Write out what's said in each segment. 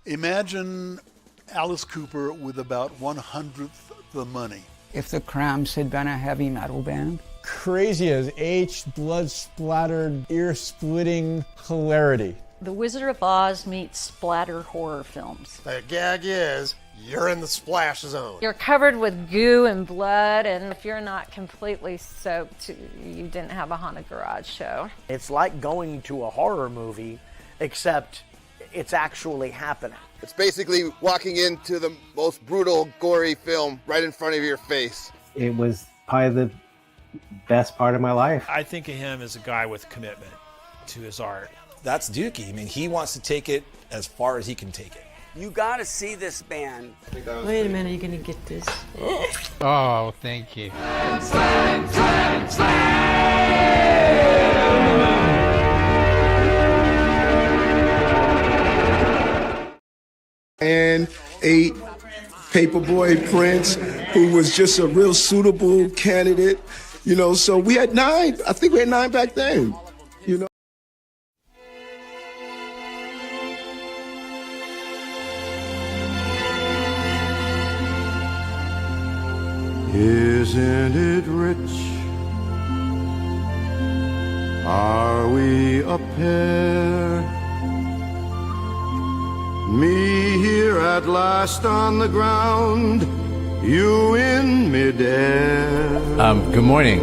Imagine Alice Cooper with about 1/100th the money. If the Cramps had been a heavy metal band. Crazy as H, blood-splattered, ear-splitting hilarity. The Wizard of Oz meets splatter horror films. The gag is, you're in the splash zone. You're covered with goo and blood, and if you're not completely soaked, you didn't have a haunted garage show. It's like going to a horror movie, except it's actually happening. It's basically walking into the most brutal, gory film right in front of your face. It was probably the best part of my life. I think of him as a guy with commitment to his art. That's Dookie. I mean, he wants to take it as far as he can take it. You gotta see this band. Wait a minute, you're gonna get this. Oh, thank you. Slam, slam, slam. And a Paperboy Prince, who was just a real suitable candidate, you know. So we had 9. I think we had 9 back then, you know. Isn't it rich? Are we a pair? Me here at last on the ground, you in midair. Good morning.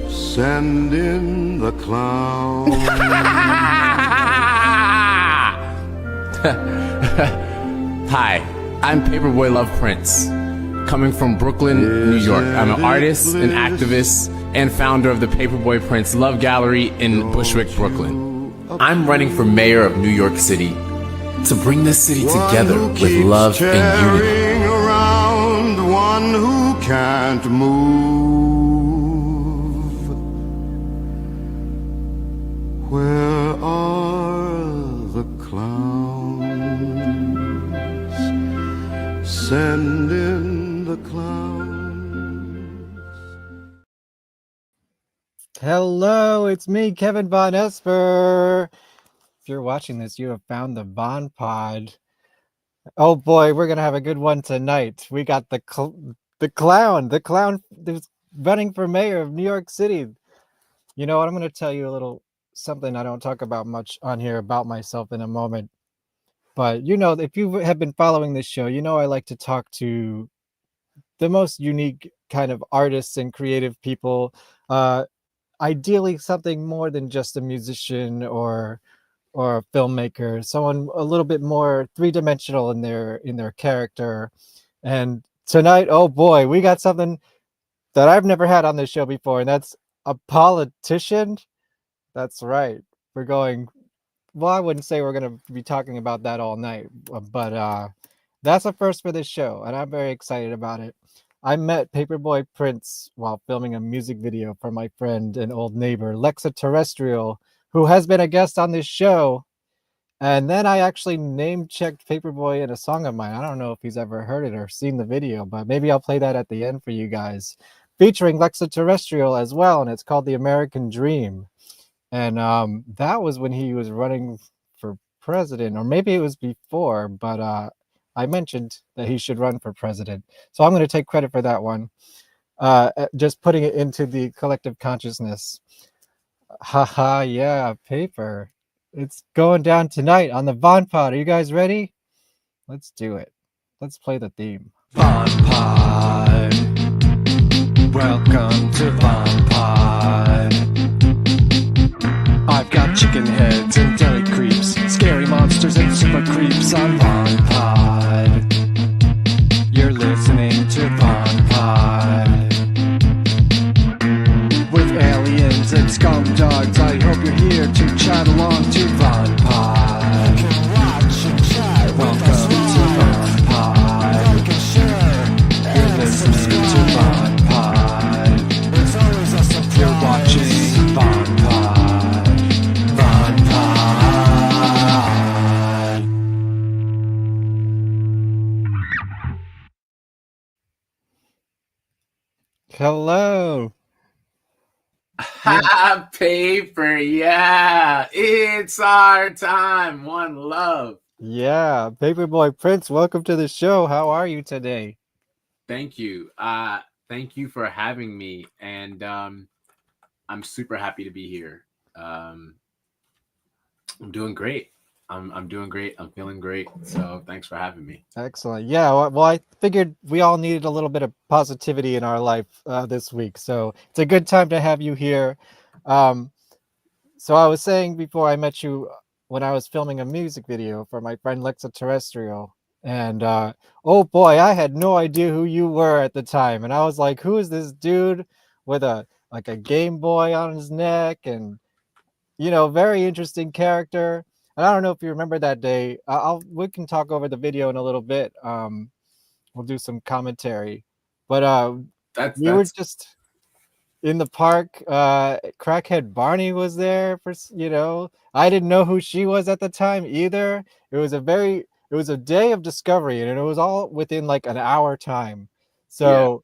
Send in the clown. Hi, I'm Paperboy Love Prince, coming from Brooklyn, New York. I'm an artist, an activist, and founder of the Paperboy Prince Love Gallery in Bushwick, Brooklyn. I'm running for mayor of New York City to bring this city together with love and unity. Around one who can't move. Where are the clowns? Send in the clowns. Hello, it's me, Kevin Vonesper. If you're watching this, you have found the VonPod. Oh boy, we're gonna have a good one tonight. We got the clown that's running for mayor of New York City. You know what? I'm gonna tell you a little something I don't talk about much on here about myself in a moment. But you know, if you have been following this show, you know I like to talk to the most unique kind of artists and creative people. Ideally, something more than just a musician or a filmmaker, someone a little bit more three-dimensional in their character. And tonight, oh boy, we got something that I've never had on this show before, and that's a politician. That's right. We're going, well, I wouldn't say we're going to be talking about that all night, but that's a first for this show, and I'm very excited about it. I met Paperboy Prince while filming a music video for my friend and old neighbor, Lexa Terrestrial, who has been a guest on this show. And then I actually name-checked Paperboy in a song of mine. I don't know if he's ever heard it or seen the video, but maybe I'll play that at the end for you guys. Featuring Lexa Terrestrial as well, and it's called The American Dream. And that was when he was running for president, or maybe it was before, but I mentioned that he should run for president. So I'm going to take credit for that one. Just putting it into the collective consciousness. Haha, yeah, paper. It's going down tonight on the VonPod. Are you guys ready? Let's do it. Let's play the theme. VonPod. Welcome to VonPod. I've got chicken heads and deli creeps, scary monsters and super creeps on VonPod. You're listening to VonPod. With aliens and skunk dogs, I hope you're here to chat along to VonPod. Welcome to VonPod. You're listening to VonPod. You're watching VonPod. VonPod. Hello. Paper, yeah, it's our time. One love. Yeah, Paperboy Prince, welcome to the show. How are you today? Thank you. Thank you for having me, and I'm super happy to be here. I'm doing great. I'm doing great. I'm feeling great. So thanks for having me. Excellent. Yeah, well, I figured we all needed a little bit of positivity in our life this week, so it's a good time to have you here. Um, so I was saying before I met you when I was filming a music video for my friend Lexa Terrestrial, and oh boy, I had no idea who you were at the time, and I was like, who is this dude with a like a Game Boy on his neck, and very interesting character. And I don't know if you remember that day. We can talk over the video in a little bit. We'll do some commentary, but we were That's just in the park. Crackhead Barney was there for. I didn't know who she was at the time either. It was a day of discovery, and it was all within like an hour time. Yeah. So,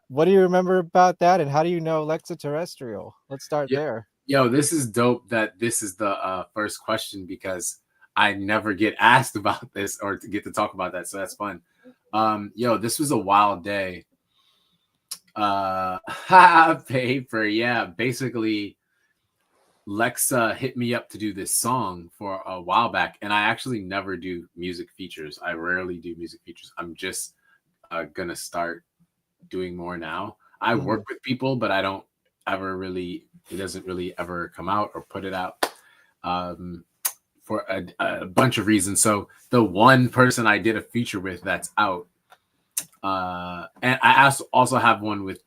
what do you remember about that, and how do you know Lexa Terrestrial? Let's start there. Yo, this is dope that this is the first question because I never get asked about this or to get to talk about that. So that's fun. Yo, this was a wild day. Paper. Yeah. Basically, Lexa hit me up to do this song for a while back. And I actually never do music features. I rarely do music features. I'm just going to start doing more now. I work with people, but I don't ever really, it doesn't really ever come out or put it out for a bunch of reasons. So the one person I did a feature with that's out, and I also have one with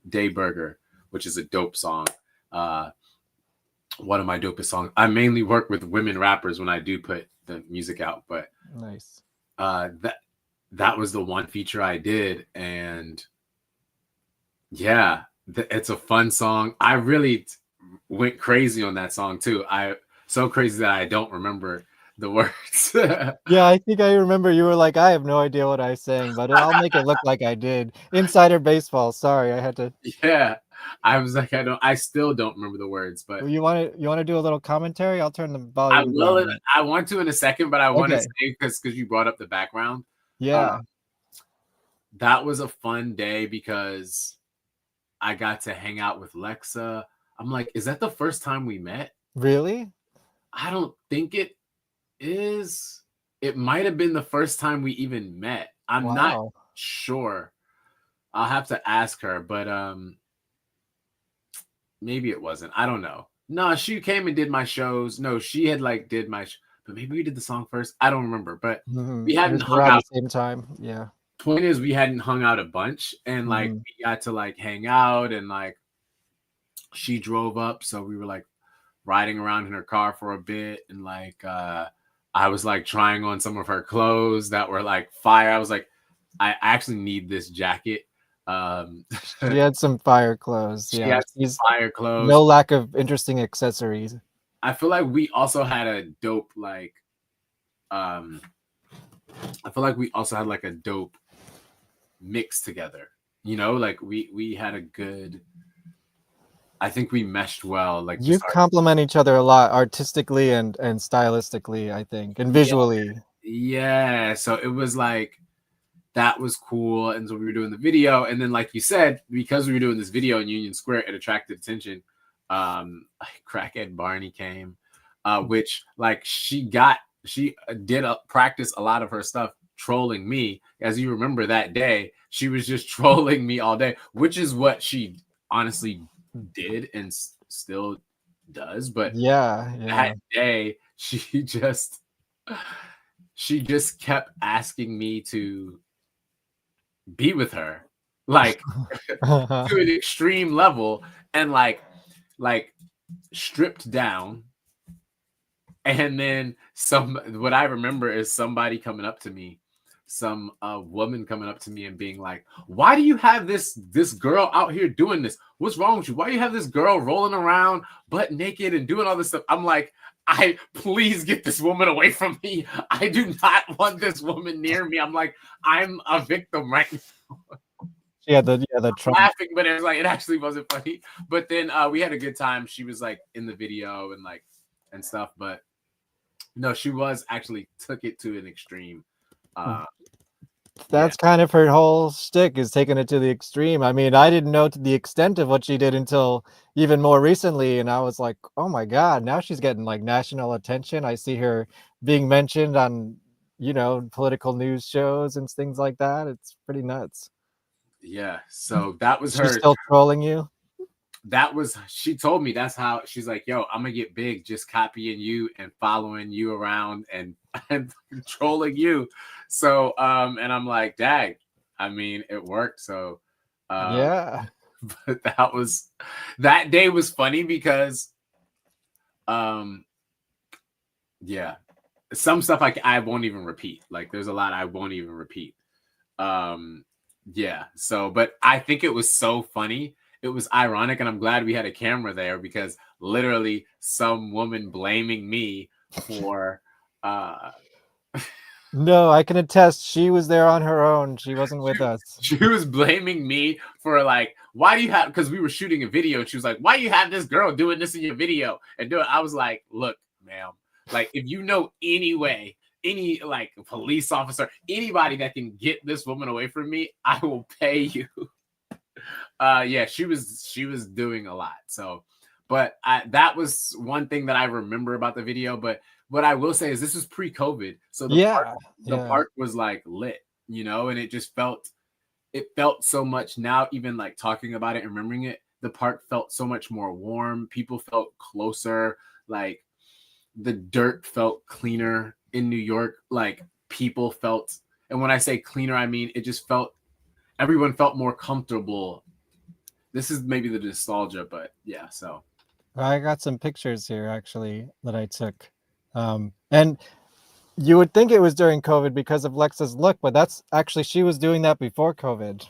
Day Burger, which is a dope song. One of my dopest songs. I mainly work with women rappers when I do put the music out, but nice. That was the one feature I did, and yeah, it's a fun song. I really went crazy on that song too. So crazy that I don't remember the words. Yeah, I think I remember you were like, I have no idea what I sang, but I'll make it look like I did. Insider baseball. Sorry, I had to. Yeah, I was like, I still don't remember the words, but You want to do a little commentary? I'll turn the I volume will. down. I want to in a second, but I want to Okay. say because you brought up the background. Yeah. That was a fun day because I got to hang out with Lexa. I'm like, is that the first time we met? Really? I don't think it is. It might have been the first time we even met. I'm not sure. I'll have to ask her, but maybe it wasn't. I don't know. No, she came and did my shows. No, she had did my but maybe we did the song first. I don't remember, but we hadn't hung out at the same time. Yeah. Point is, we hadn't hung out a bunch, and we got to hang out, and she drove up, so we were riding around in her car for a bit, and I was trying on some of her clothes that were fire. I was like, I actually need this jacket. She had some fire clothes. She Yeah, had fire clothes. No lack of interesting accessories. I feel like we also had a dope a dope mix together. We had a good. I think we meshed well. You complement each other a lot artistically and stylistically, I think, and visually. Yeah. So it was that was cool. And so we were doing the video. And then, like you said, because we were doing this video in Union Square, it attracted attention. Crackhead Barney came, which she did practice a lot of her stuff trolling me. As you remember that day, she was just trolling me all day, which is what she honestly did and still does. But that day, she just kept asking me to be with her to an extreme level, and stripped down. And then what I remember is somebody coming up to me, some woman coming up to me and being like, why do you have this girl out here doing this? What's wrong with you? Why do you have this girl rolling around butt naked and doing all this stuff? I'm like, please get this woman away from me. I do not want this woman near me. I'm like, I'm a victim right now. Yeah, the laughing, but it was it actually wasn't funny. But then we had a good time. She was in the video and and stuff. But No, she was actually took it to an extreme. That's kind of her whole shtick, is taking it to the extreme. I mean, I didn't know to the extent of what she did until even more recently, and I was like, oh my God, now she's getting like national attention. I see her being mentioned on, political news shows and things like that. It's pretty nuts. Yeah, so that was She's her. still trolling you? She told me that's how she's like, yo, I'm gonna get big just copying you and following you around and trolling you. So and I'm like, dag, I mean, it worked. So yeah. But that day was funny because yeah, some stuff I won't even repeat. Like there's a lot I won't even repeat. Yeah, so but I think it was so funny. It was ironic, and I'm glad we had a camera there because literally some woman blaming me for No, I can attest she was there on her own. She wasn't with us. She was blaming me for like, why do you have, because we were shooting a video, and she was like, why do you have this girl doing this in your video and do it? I was like, look, ma'am, like if you know any way, any like police officer, anybody that can get this woman away from me, I will pay you. Yeah, she was doing a lot. So, but that was one thing that I remember about the video. But what I will say is this is pre-COVID, so the park was like lit, and it just felt so much. Now, even like talking about it and remembering it, the park felt so much more warm. People felt closer. Like the dirt felt cleaner in New York. Like people felt, and when I say cleaner, I mean it just felt, everyone felt more comfortable. This is maybe the nostalgia, but yeah. So I got some pictures here actually that I took, and you would think it was during COVID because of Lexa's look, but that's actually, she was doing that before COVID.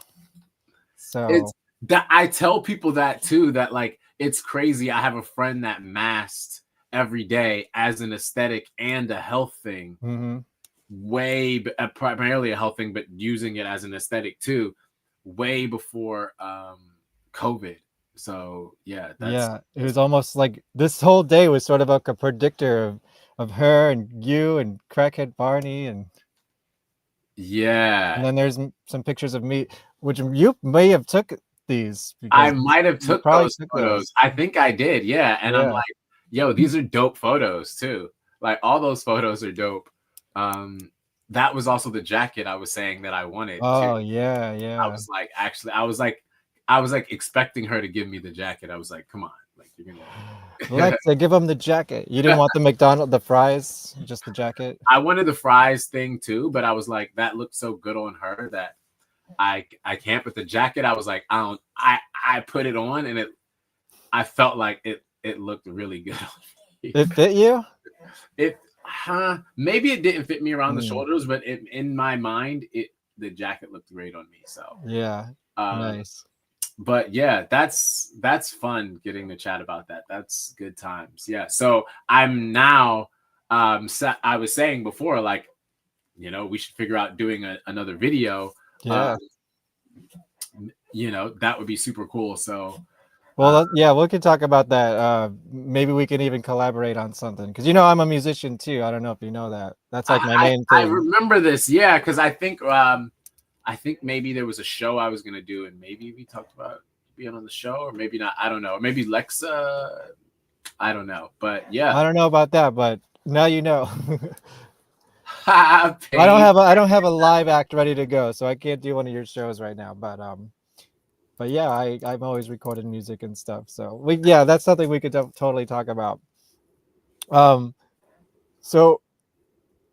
So it's that I tell people that too, that like it's crazy. I have a friend that masked every day as an aesthetic and a health thing. Mm-hmm. Primarily a health thing, but using it as an aesthetic too, way before COVID. So yeah, it was almost like this whole day was sort of like a predictor of her and you and crackhead Barney, and yeah. And then there's some pictures of me, which you may have took these. I might have took those photos. I think I did, yeah. And I'm like, yo, these are dope photos too. Like all those photos are dope. That was also the jacket I was saying that I wanted. Oh too. yeah. I was like, actually, I was like expecting her to give me the jacket. I was like, come on, like you're gonna Let's give them the jacket. You didn't want the fries, just the jacket. I wanted the fries thing too, but I was like, that looked so good on her that I can't. But the jacket, I was like, I put it on and I felt like it looked really good on me. It fit you? Maybe it didn't fit me around the shoulders, but in my mind, the jacket looked great on me. So yeah, nice. But yeah, that's fun getting to chat about that. That's good times. Yeah. So I'm now, I was saying before, like, we should figure out doing another video. Yeah. That would be super cool. So, well, yeah, we could talk about that. Maybe we can even collaborate on something because I'm a musician too. I don't know if you know that. That's like my main thing. I remember this, yeah, because I think maybe there was a show I was gonna do, and maybe we talked about being on the show, or maybe not. I don't know. Maybe Lexa. I don't know, but yeah. I don't know about that, but now you know. I don't have a live act ready to go, so I can't do one of your shows right now. But yeah, I'm always recording music and stuff. So that's something we could totally talk about. So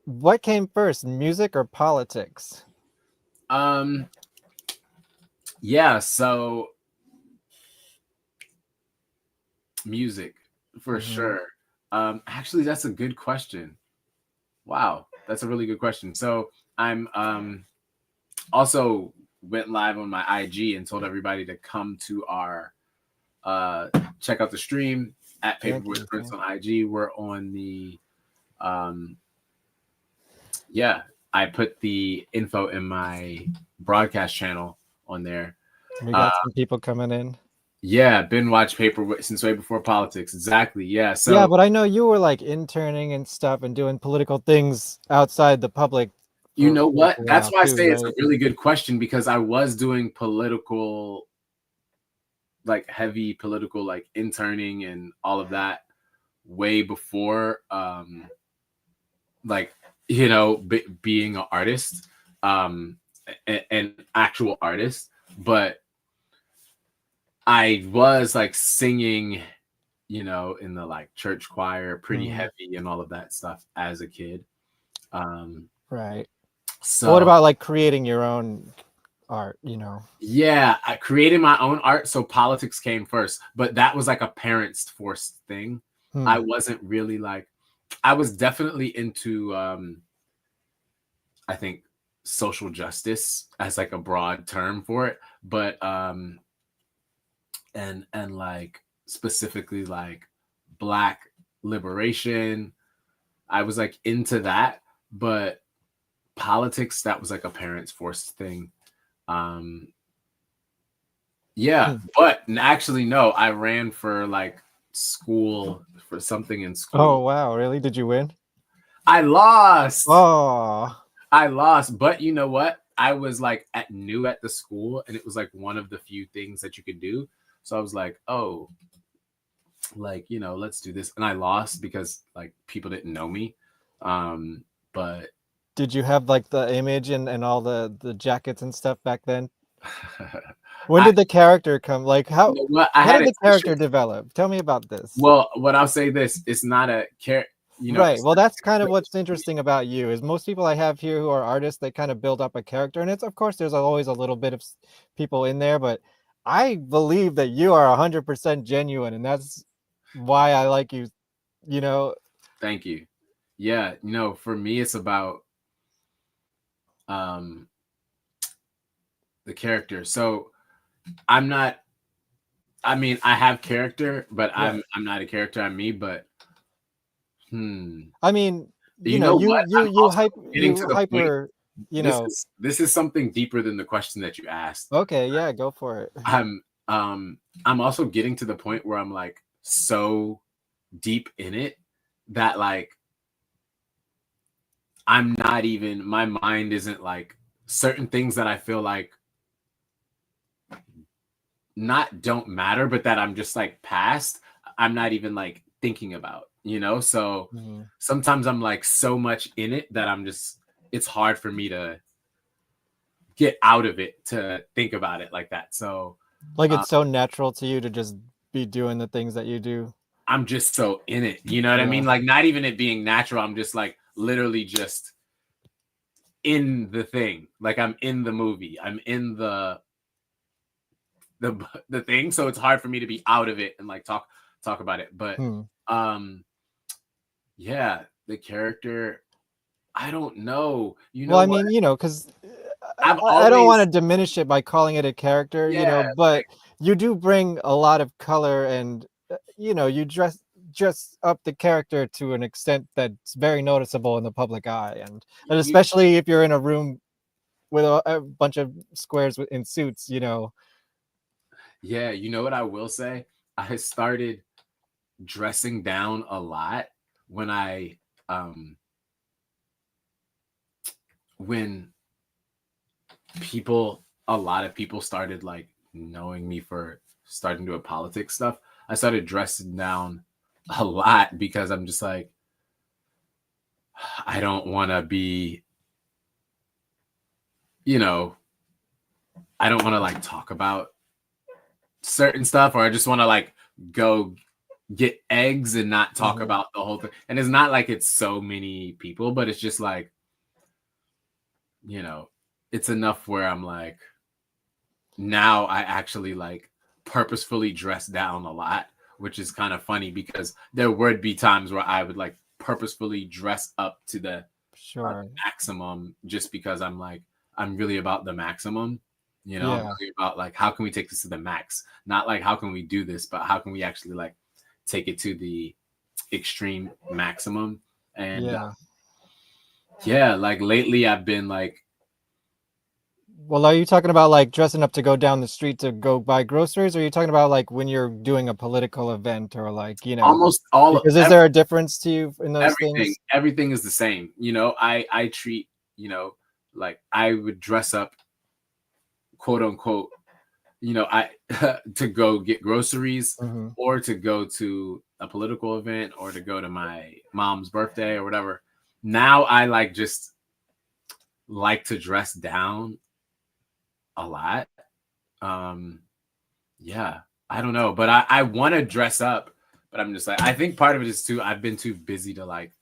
what came first, music or politics? Yeah, so music for sure. Actually, that's a good question. Wow, that's a really good question. So I'm also went live on my IG and told everybody to come to our check out the stream at Paperboy Prince on IG. We're on the I put the info in my broadcast channel on there. We got some people coming in. Yeah, been watch Paperboy since way before politics. Exactly. Yeah. So Yeah, but I know you were like interning and stuff and doing political things outside the public. you know what? For a That's while why I too, say it's a right? really good question, because I was doing political, like heavy political, like interning and all of that way before, like, being an artist, an actual artist. But I was like singing, in the like church choir, pretty heavy and all of that stuff as a kid. Right. So What about like creating your own art, yeah, I created my own art, so politics came first, but that was like a parents forced thing. I wasn't really like, I was definitely into I think social justice as like a broad term for it, but and like specifically like Black liberation. I was like into that, but politics, that was like a parents forced thing. Yeah, but actually no, I ran for like school, for something in school. Oh wow, really? Did you win? I lost. Oh, I lost, but you know what? I was like new at the school, and it was like one of the few things that you could do. So I was like, oh, like, let's do this. And I lost because like people didn't know me. But did you have like the image and all the jackets and stuff back then? When did the character come? Like how did the character develop? Tell me about this. Well, what I'll say this, it's not a character. Right. Well, that's kind of what's interesting about you is most people I have here who are artists, they kind of build up a character, and it's of course there's always a little bit of people in there, but I believe that you are 100% genuine, and that's why I like you. Thank you. Yeah, for me it's about the character. So I'm not. I mean, I have character, but right. I'm not a character. I'm me, but. I mean, you hyper. This is something deeper than the question that you asked. Okay, yeah, go for it. I'm also getting to the point where I'm like so deep in it that like I'm not even, my mind isn't like certain things that I feel like don't matter, but that I'm just like past, I'm not even like thinking about, so sometimes I'm like so much in it that it's hard for me to get out of it to think about it like that. So like it's so natural to you to just be doing the things that you do. I'm just so in it, you know what I mean? Like not even it being natural, I'm just like literally just in the thing. Like I'm in the movie, I'm in the thing, so it's hard for me to be out of it and like talk about it. But yeah, the character, I don't know. Well, I mean, because I don't want to diminish it by calling it a character, but like, you do bring a lot of color, and you dress up the character to an extent that's very noticeable in the public eye, and especially if you're in a room with a bunch of squares in suits, Yeah, you know what I will say? I started dressing down a lot when a lot of people started like knowing me for starting to do politics stuff. I started dressing down a lot because I'm just like, I don't want to be, I don't want to like talk about certain stuff, or I just want to like go get eggs and not talk about the whole thing. And it's not like it's so many people, but it's just like, it's enough where I'm like, now I actually like purposefully dress down a lot, which is kind of funny because there would be times where I would like purposefully dress up to the maximum just because I'm like, I'm really about the maximum, I'm really about like, how can we take this to the max? Not like, how can we do this, but how can we actually like take it to the extreme maximum? And like lately I've been like Well, are you talking about like dressing up to go down the street to go buy groceries, or are you talking about like when you're doing a political event or like, Almost all of because is there a difference to you in those things? everything is the same. I treat, like I would dress up, quote unquote, I to go get groceries or to go to a political event or to go to my mom's birthday or whatever. Now I just like to dress down a lot. Yeah, I don't know, but I want to dress up, but I'm just like, I think part of it is too, I've been too busy to like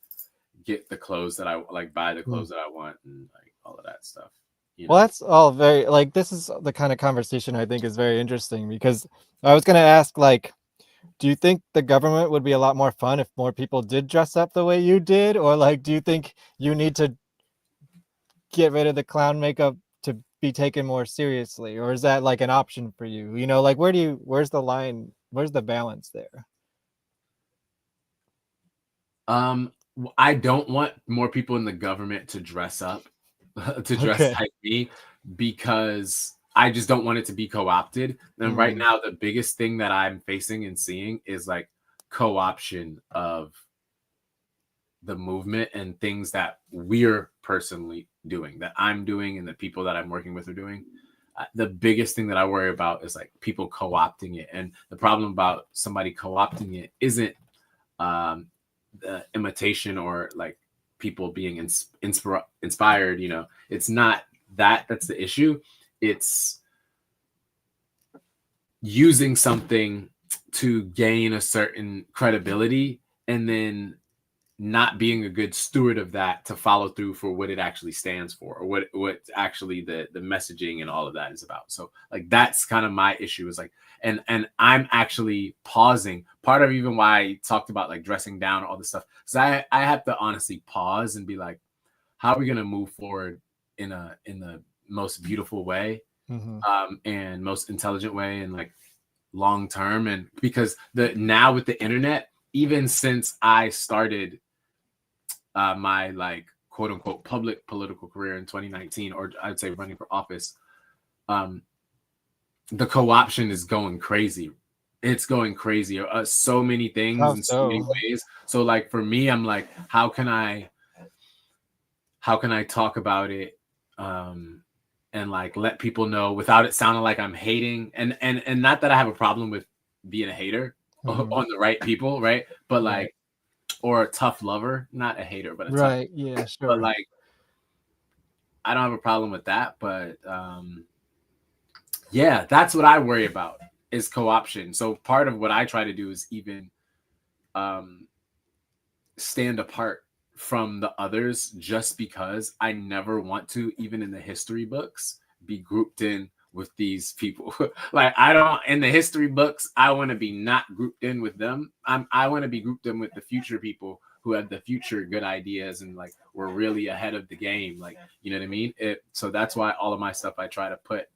get the clothes that I like, buy the clothes that I want and like all of that stuff. Well, that's all very like, this is the kind of conversation I think is very interesting, because I was going to ask, like, do you think the government would be a lot more fun if more people did dress up the way you did? Or like, do you think you need to get rid of the clown makeup to be taken more seriously? Or is that like an option for you? Like where's the line? Where's the balance there? I don't want more people in the government to dress up, to dress like me, because I just don't want it to be co-opted. And right now, the biggest thing that I'm facing and seeing is like co-option of the movement and things that we're personally doing, that I'm doing, and the people that I'm working with are doing. The biggest thing that I worry about is like people co-opting it. And the problem about somebody co-opting it isn't the imitation or like people being inspired. It's not that's the issue. It's using something to gain a certain credibility and then not being a good steward of that to follow through for what it actually stands for, or what actually the messaging and all of that is about. So like that's kind of my issue, is like, and I'm actually pausing. Part of even why I talked about like dressing down, all this stuff, because I have to honestly pause and be like, how are we gonna move forward in the most beautiful way, and most intelligent way, and like long term. And because now with the internet, even since I started my like quote unquote public political career in 2019, or I'd say running for office, the co-option is going crazy. It's going crazy. So many things in so many ways. So like for me, I'm like, how can I talk about it and like let people know without it sounding like I'm hating, and not that I have a problem with being a hater on the right people, right? But like, or a tough lover, not a hater, but a tough, yeah, sure. But like, I don't have a problem with that, but yeah, that's what I worry about, is co-option. So part of what I try to do is even stand apart from the others, just because I never want to, even in the history books, be grouped in with these people. Like, I don't, in the history books, I want to be not grouped in with them. I want to be grouped in with the future people who have the future good ideas and like we're really ahead of the game. Like, you know what I mean? So that's why all of my stuff I try to put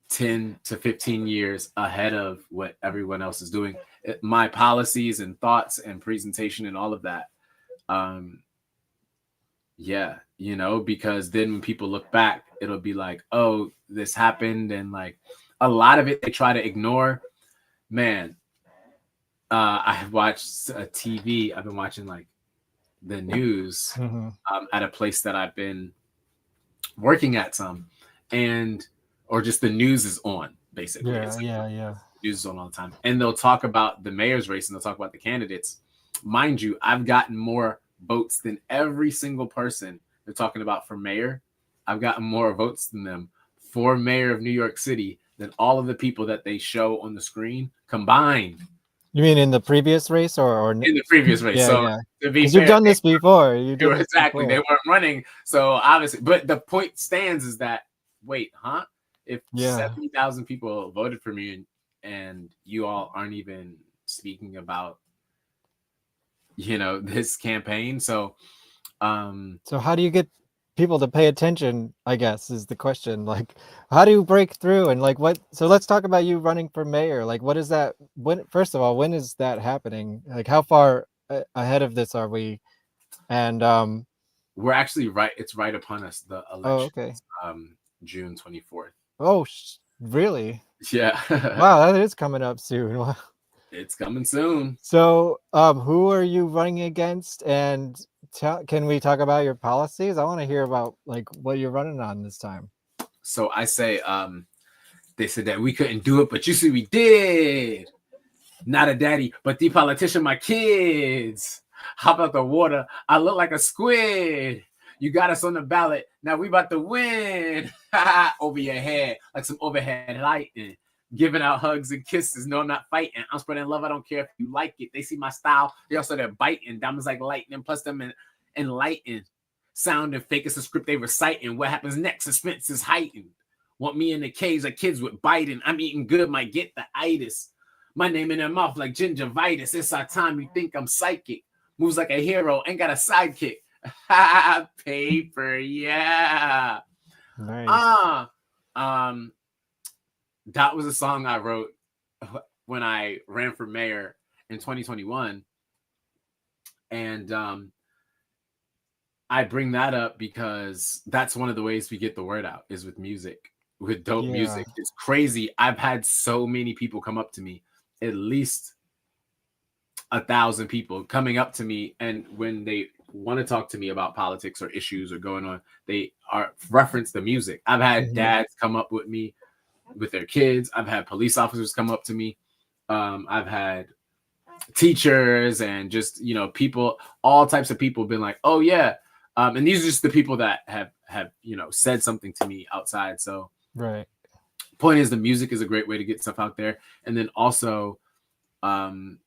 10 to 15 years ahead of what everyone else is doing. My policies and thoughts and presentation and all of that. Yeah, because then when people look back, it'll be like, oh, this happened. And like a lot of it, they try to ignore. Man, I watched a TV. I've been watching like the news at a place that I've been working at or just the news is on, basically. Yeah. News is on all the time. And they'll talk about the mayor's race and they'll talk about the candidates. Mind you, I've gotten more votes than every single person they're talking about for mayor. I've gotten more votes than them for mayor of New York City than all of the people that they show on the screen combined. You mean in the previous race or in the previous race? Yeah. To be fair, you've done this before. Exactly. They weren't running. So obviously, but the point stands is that, wait, huh? If 70,000 people voted for me and you all aren't even speaking about, this campaign. So how do you get people to pay attention, I guess, is the question. Like, how do you break through? And like, so let's talk about you running for mayor. Like, what is that? First of all, when is that happening? Like, how far ahead of this are we? And we're actually right. It's right upon us, the election. Oh, okay. June 24th. Oh, really? Yeah. Wow, that is coming up soon. It's coming soon. So, who are you running against? And can we talk about your policies? I want to hear about like what you're running on this time. So I say, they said that we couldn't do it, but you see, we did. Not a daddy, but the politician, my kids. Hop out the water. I look like a squid. You got us on the ballot. Now we about to win. Over your head, like some overhead lighting. Giving out hugs and kisses. No, I'm not fighting. I'm spreading love. I don't care if you like it. They see my style. They also they're biting. Diamonds like lightning. Plus them enlightened. Sound and fake is the script they reciting. What happens next? Suspense is heightened. Want me in the caves like kids with Biden. I'm eating good. Might get the itis. My name in their mouth like gingivitis. It's our time. You think I'm psychic. Moves like a hero. Ain't got a sidekick. Paper, yeah. Nice. That was a song I wrote when I ran for mayor in 2021. And I bring that up because that's one of the ways we get the word out is with music, with dope music. It's crazy. I've had so many people come up to me, at least 1,000 people coming up to me, and when they want to talk to me about politics or issues or going on, they are reference the music. I've had dads come up with me with their kids. I've had police officers come up to me. I've had teachers and just, you know, people, all types of people been like, oh yeah. And these are just the people that have, you know, said something to me outside. So right. Point is the music is a great way to get stuff out there. And then also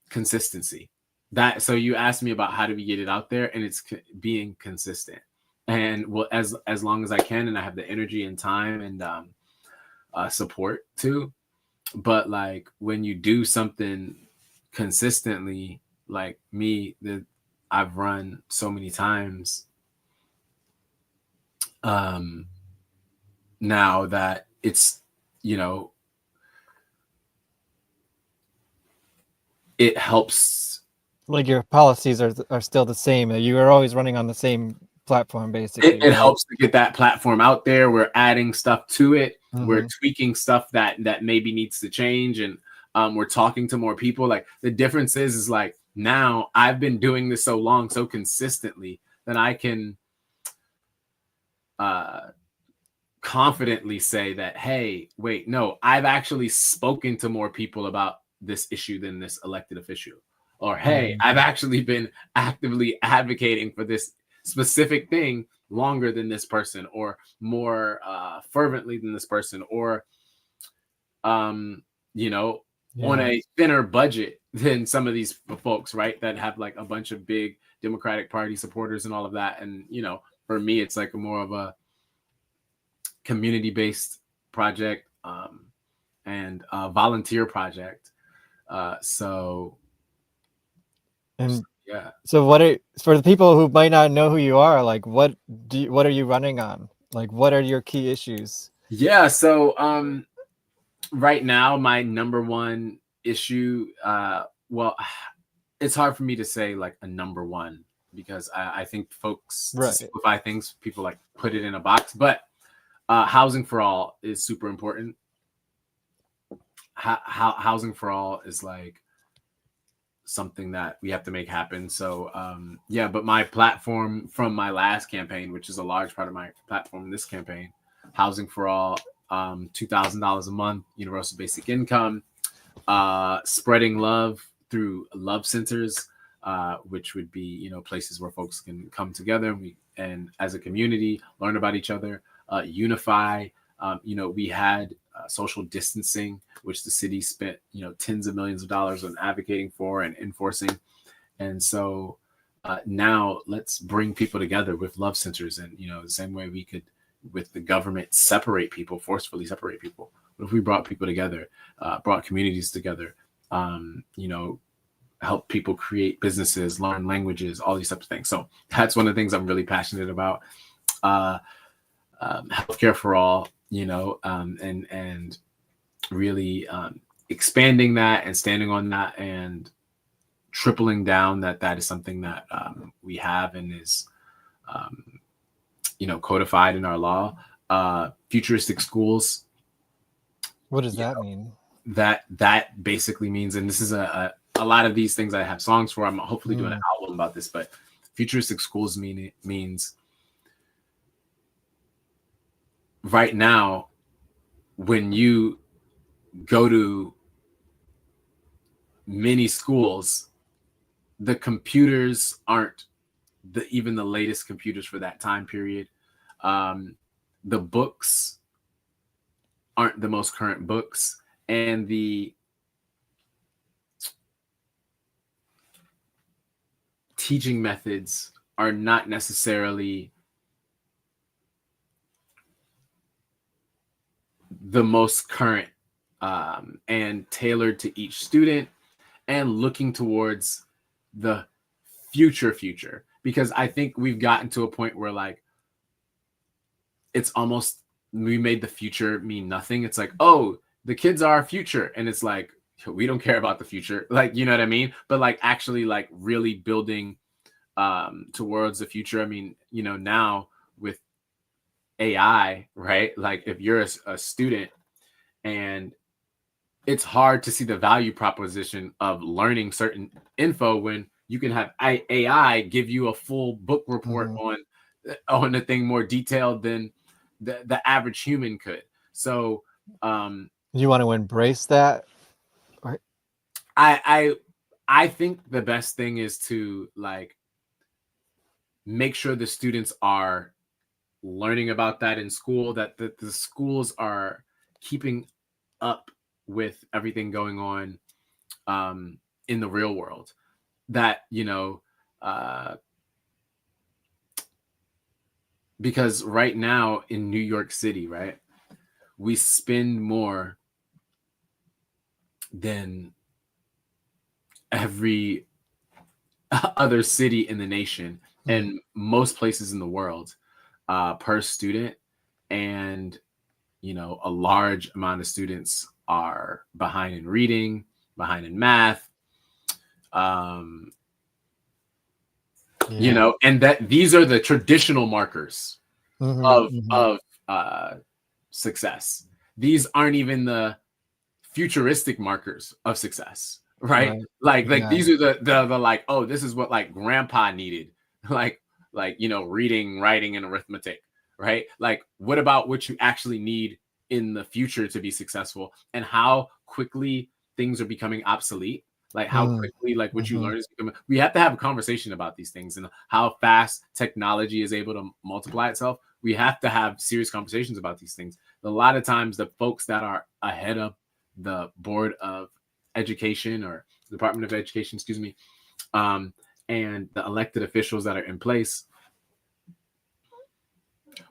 consistency. That, so you asked me about how do we get it out there, and it's being consistent. And well, as long as I can, and I have the energy and time and support too. But like when you do something consistently, like me, that I've run so many times now that it's, you know, it helps. Like your policies are still the same. You are always running on the same platform, basically. It helps to get that platform out there. We're adding stuff to it. We're tweaking stuff that maybe needs to change, and we're talking to more people. Like the difference is like now I've been doing this so long, so consistently, that I can confidently say that, hey, wait, no, I've actually spoken to more people about this issue than this elected official. Or, hey, I've actually been actively advocating for this specific thing longer than this person, or more fervently than this person, or, you know, on a thinner budget than some of these folks, right? That have like a bunch of big Democratic Party supporters and all of that. And, you know, for me, it's like more of a community-based project and a volunteer project. So for the people who might not know who you are, like what are you running on? Like what are your key issues? Yeah, so right now my number one issue, well, it's hard for me to say like a number one, because I think folks to simplify things, people like put it in a box, but housing for all is super important. Housing for all is like something that we have to make happen. So yeah, but my platform from my last campaign, which is a large part of my platform in this campaign, housing for all, $2,000 a month, universal basic income, spreading love through love centers, which would be, you know, places where folks can come together and as a community learn about each other, unify. You know, we had social distancing, which the city spent, you know, tens of millions of dollars on advocating for and enforcing. And so now let's bring people together with love centers. And, you know, the same way we could, with the government, forcefully separate people. What if we brought people together, brought communities together, you know, help people create businesses, learn languages, all these types of things. So that's one of the things I'm really passionate about. Healthcare for all, you know, and really expanding that and standing on that and tripling down that is something that we have and is, you know, codified in our law. futuristic schools. What does that mean? That basically means, and this is a lot of these things I have songs for. I'm hopefully doing an album about this, but futuristic schools means right now when you go to many schools, the computers aren't even the latest computers for that time period. The books aren't the most current books, and the teaching methods are not necessarily the most current and tailored to each student and looking towards the future, because I think we've gotten to a point where like it's almost, we made the future mean nothing. It's like, oh, the kids are our future, and it's like, we don't care about the future, like, you know what I mean? But like actually like really building towards the future. I mean, you know, now with AI, right? Like if you're a student, and it's hard to see the value proposition of learning certain info when you can have AI give you a full book report on the thing more detailed than the average human could. So you want to embrace that? Right. I think the best thing is to like make sure the students are learning about that in school, that the schools are keeping up with everything going on in the real world. That, you know, because right now in New York City, right, we spend more than every other city in the nation and most places in the world per student. And, you know, a large amount of students are behind in reading, behind in math, you know, and that these are the traditional markers of success. These aren't even the futuristic markers of success, right? Like these are the like, oh, this is what like grandpa needed, like, you know, reading, writing, and arithmetic, right? Like, what about what you actually need in the future to be successful, and how quickly things are becoming obsolete? Like how quickly, like what you learn is becoming. We have to have a conversation about these things and how fast technology is able to multiply itself. We have to have serious conversations about these things. A lot of times, the folks that are ahead of the Board of Education or Department of Education, excuse me, and the elected officials that are in place,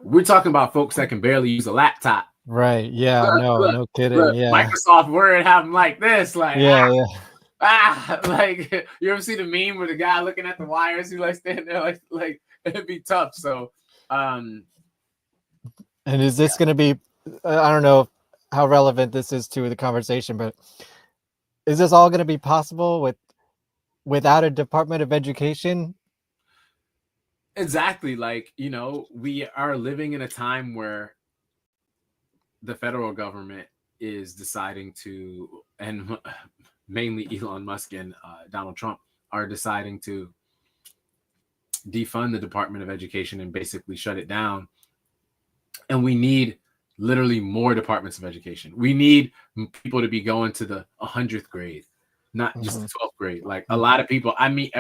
we're talking about folks that can barely use a laptop. Right. Yeah. No kidding. Yeah. Microsoft Word have them like this, like like you ever see the meme where the guy looking at the wires, he like standing there like it'd be tough. So and is this going to be, I don't know how relevant this is to the conversation, but is this all going to be possible without a Department of Education? Exactly. Like, you know, we are living in a time where the federal government is deciding to, and mainly Elon Musk and Donald Trump are deciding to defund the Department of Education and basically shut it down. And we need literally more departments of education. We need people to be going to the 100th grade, not just the 12th grade. Like a lot of people, I meet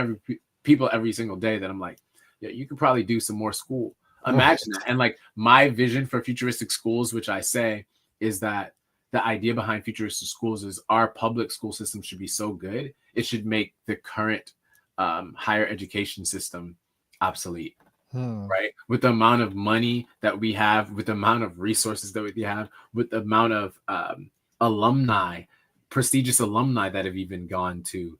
people every single day that I'm like, yeah, you could probably do some more school. Imagine that. And like my vision for futuristic schools, which I say is that the idea behind futuristic schools is our public school system should be so good, it should make the current higher education system obsolete. Right? With the amount of money that we have, with the amount of resources that we have, with the amount of alumni, prestigious alumni that have even gone to,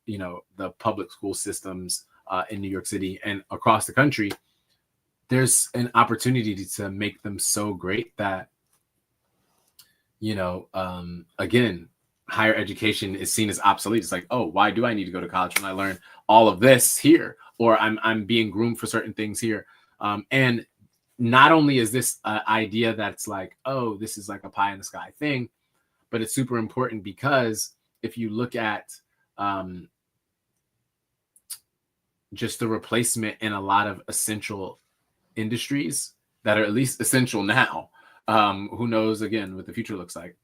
you know, the public school systems in New York City and across the country, there's an opportunity to make them so great that, you know, again, higher education is seen as obsolete. It's like, oh, why do I need to go to college when I learn all of this here? Or I'm being groomed for certain things here. And not only is this an idea that's like, oh, this is like a pie in the sky thing, but it's super important because if you look at just the replacement in a lot of essential industries that are at least essential now, who knows again what the future looks like.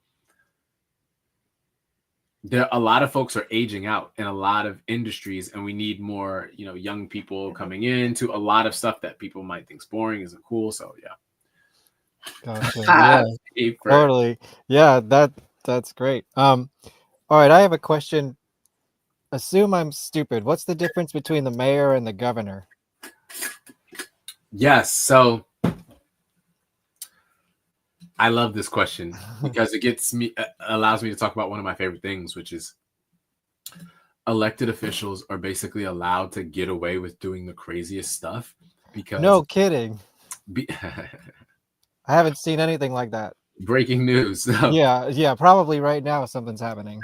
A lot of folks are aging out in a lot of industries, and we need more, young people coming into a lot of stuff that people might think's boring, isn't cool. So yeah. Gotcha. Yeah, totally. Yeah, that's great. All right, I have a question. Assume I'm stupid. What's the difference between the mayor and the governor? Yes, so I love this question because it allows me to talk about one of my favorite things, which is elected officials are basically allowed to get away with doing the craziest stuff because no kidding. I haven't seen anything like that. Breaking news. Yeah, probably right now something's happening.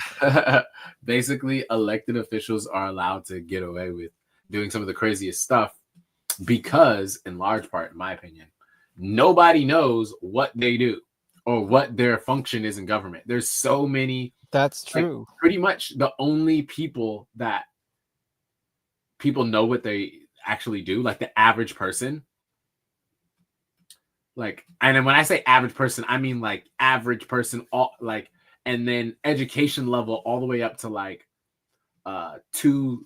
Basically, elected officials are allowed to get away with doing some of the craziest stuff because, in large part, in my opinion, nobody knows what they do or what their function is in government. There's so many. That's true. Like, pretty much the only people that people know what they actually do, like the average person. Like, and then when I say average person, I mean like average person, and then education level all the way up to like 2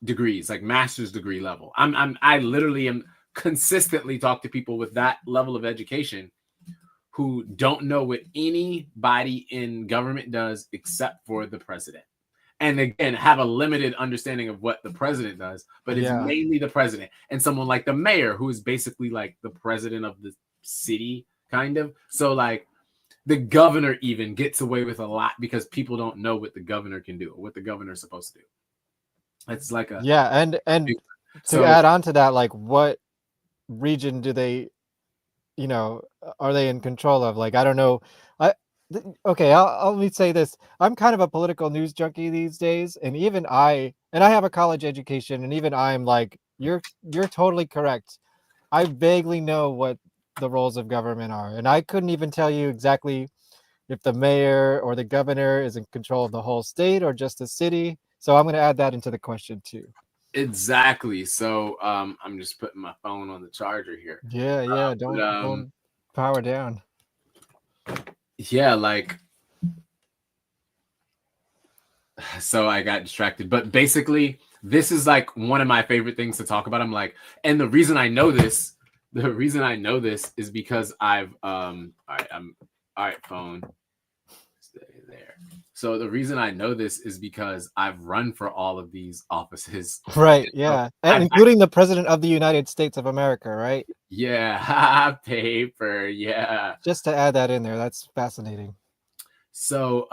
degrees, like master's degree level. I literally am consistently talk to people with that level of education who don't know what anybody in government does except for the president. And again, have a limited understanding of what the president does, but it's mainly the president and someone like the mayor, who is basically like the president of the city, kind of. So like the governor even gets away with a lot because people don't know what the governor can do or what the governor is supposed to do. It's like a and to add on to that, like what region do they, are they in control of? Like, I don't know. Okay, let me say this. I'm kind of a political news junkie these days, and even I have a college education, and even I'm like, you're totally correct. I vaguely know what the roles of government are, and I couldn't even tell you exactly if the mayor or the governor is in control of the whole state or just the city. So I'm going to add that into the question too. Exactly. So I'm just putting my phone on the charger here. Yeah. Don't power down. Yeah, like, so I got distracted, but basically this is like one of my favorite things to talk about. I'm like, and the reason I know this is because I've all right, phone, stay there. So the reason I know this is because I've run for all of these offices. Right, yeah. And including the president of the United States of America, right? Yeah, paper, yeah. Just to add that in there, that's fascinating. So,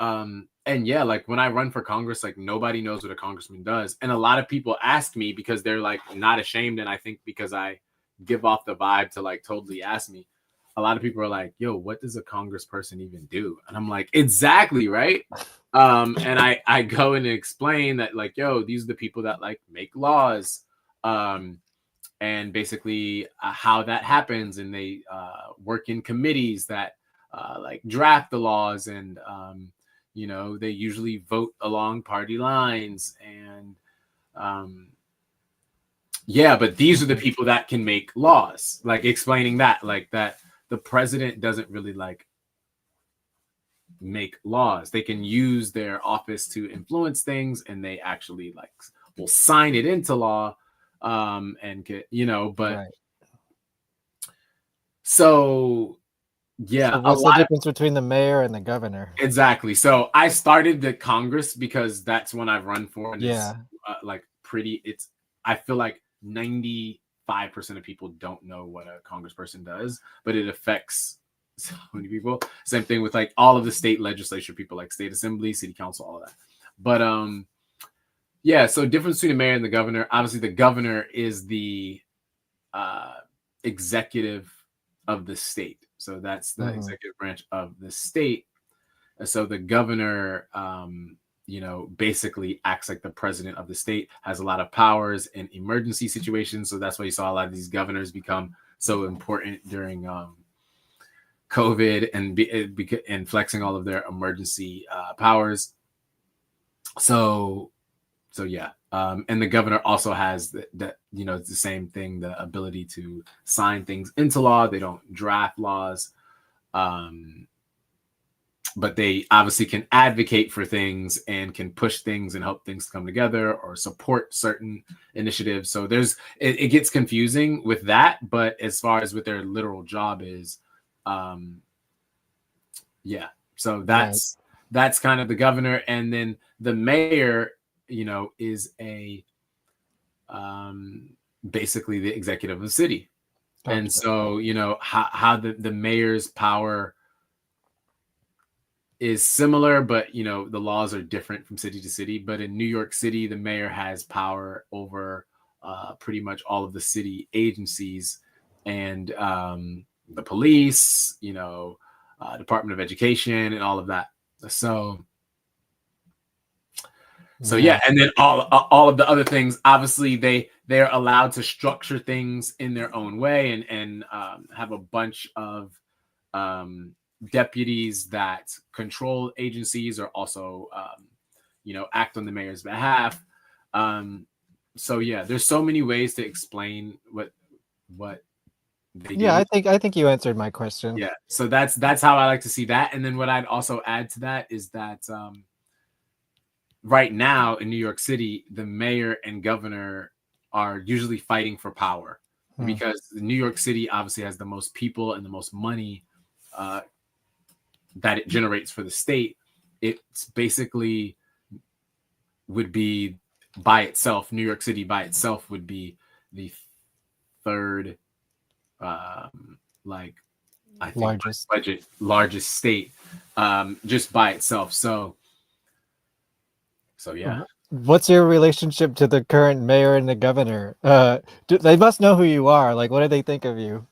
and yeah, like when I run for Congress, like nobody knows what a congressman does. And a lot of people ask me because they're like not ashamed. And I think because I give off the vibe to like totally ask me, a lot of people are like, yo, what does a congressperson even do? And I'm like, exactly, right? And I go in and explain that like, yo, these are the people that like make laws, and basically how that happens. And they work in committees that like draft the laws, and they usually vote along party lines. And but these are the people that can make laws, like explaining that, like that the president doesn't really like make laws. They can use their office to influence things, and they actually like will sign it into law, and get, but right. So what's the difference between the mayor and the governor? Exactly. So I started the Congress because that's when I've run for, and it's I feel like 95% of people don't know what a congressperson does, but it affects so many people. Same thing with like all of the state legislature people, like state assembly, city council, all of that. But so difference between the mayor and the governor. Obviously, the governor is the executive of the state. So that's the executive branch of the state. So the governor, basically acts like the president of the state, has a lot of powers in emergency situations. So that's why you saw a lot of these governors become so important during COVID and flexing all of their emergency powers. So yeah. And the governor also has that, it's the same thing, the ability to sign things into law. They don't draft laws. But they obviously can advocate for things and can push things and help things come together or support certain initiatives. So it gets confusing with that. But as far as what their literal job is, yeah. So that's kind of the governor. And then the mayor, is basically the executive of the city. Gotcha. And so, how the mayor's power is similar, but the laws are different from city to city. But in New York City, the mayor has power over pretty much all of the city agencies and the police, Department of Education and all of that. So yeah, and then all of the other things, obviously they're allowed to structure things in their own way and have a bunch of deputies that control agencies or also act on the mayor's behalf. So yeah, there's so many ways to explain what they do. Yeah, I think you answered my question. Yeah, so that's how I like to see that. And then what I'd also add to that is that right now in New York City, the mayor and governor are usually fighting for power because New York City obviously has the most people and the most money that it generates for the state. It's basically would be by itself, New York City by itself would be the third, I think largest state, just by itself. So yeah. What's your relationship to the current mayor and the governor? They must know who you are. Like, what do they think of you?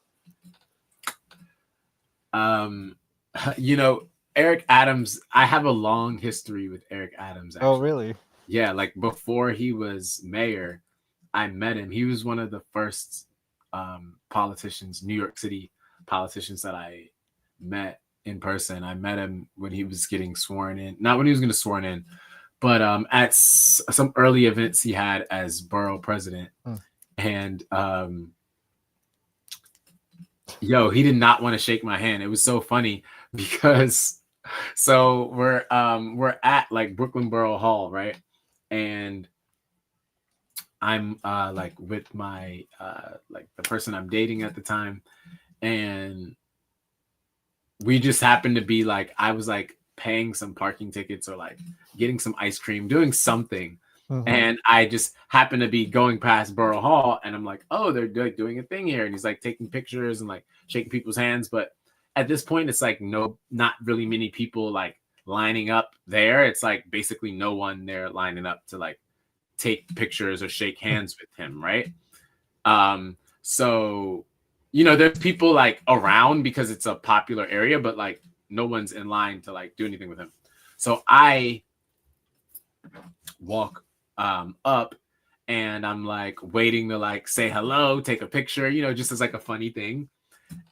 Eric Adams, I have a long history with Eric Adams. Actually. Oh, really? Yeah, like before he was mayor, I met him. He was one of the first politicians, New York City politicians that I met in person. I met him when he was getting sworn in. Not when he was going to sworn in, but at some early events he had as borough president. And he did not want to shake my hand. It was so funny because we're at like Brooklyn Borough Hall, right? And I'm with my the person I'm dating at the time, and we just happened to be I was paying some parking tickets or getting some ice cream, doing something. And I just happened to be going past Borough Hall, and I'm like, oh, they're doing a thing here. And he's taking pictures and shaking people's hands. But at this point, it's not really many people lining up there. It's basically no one there lining up to take pictures or shake hands with him, right? So, there's people around because it's a popular area, but no one's in line to do anything with him. So I walk up and I'm waiting to say hello, take a picture, just as a funny thing.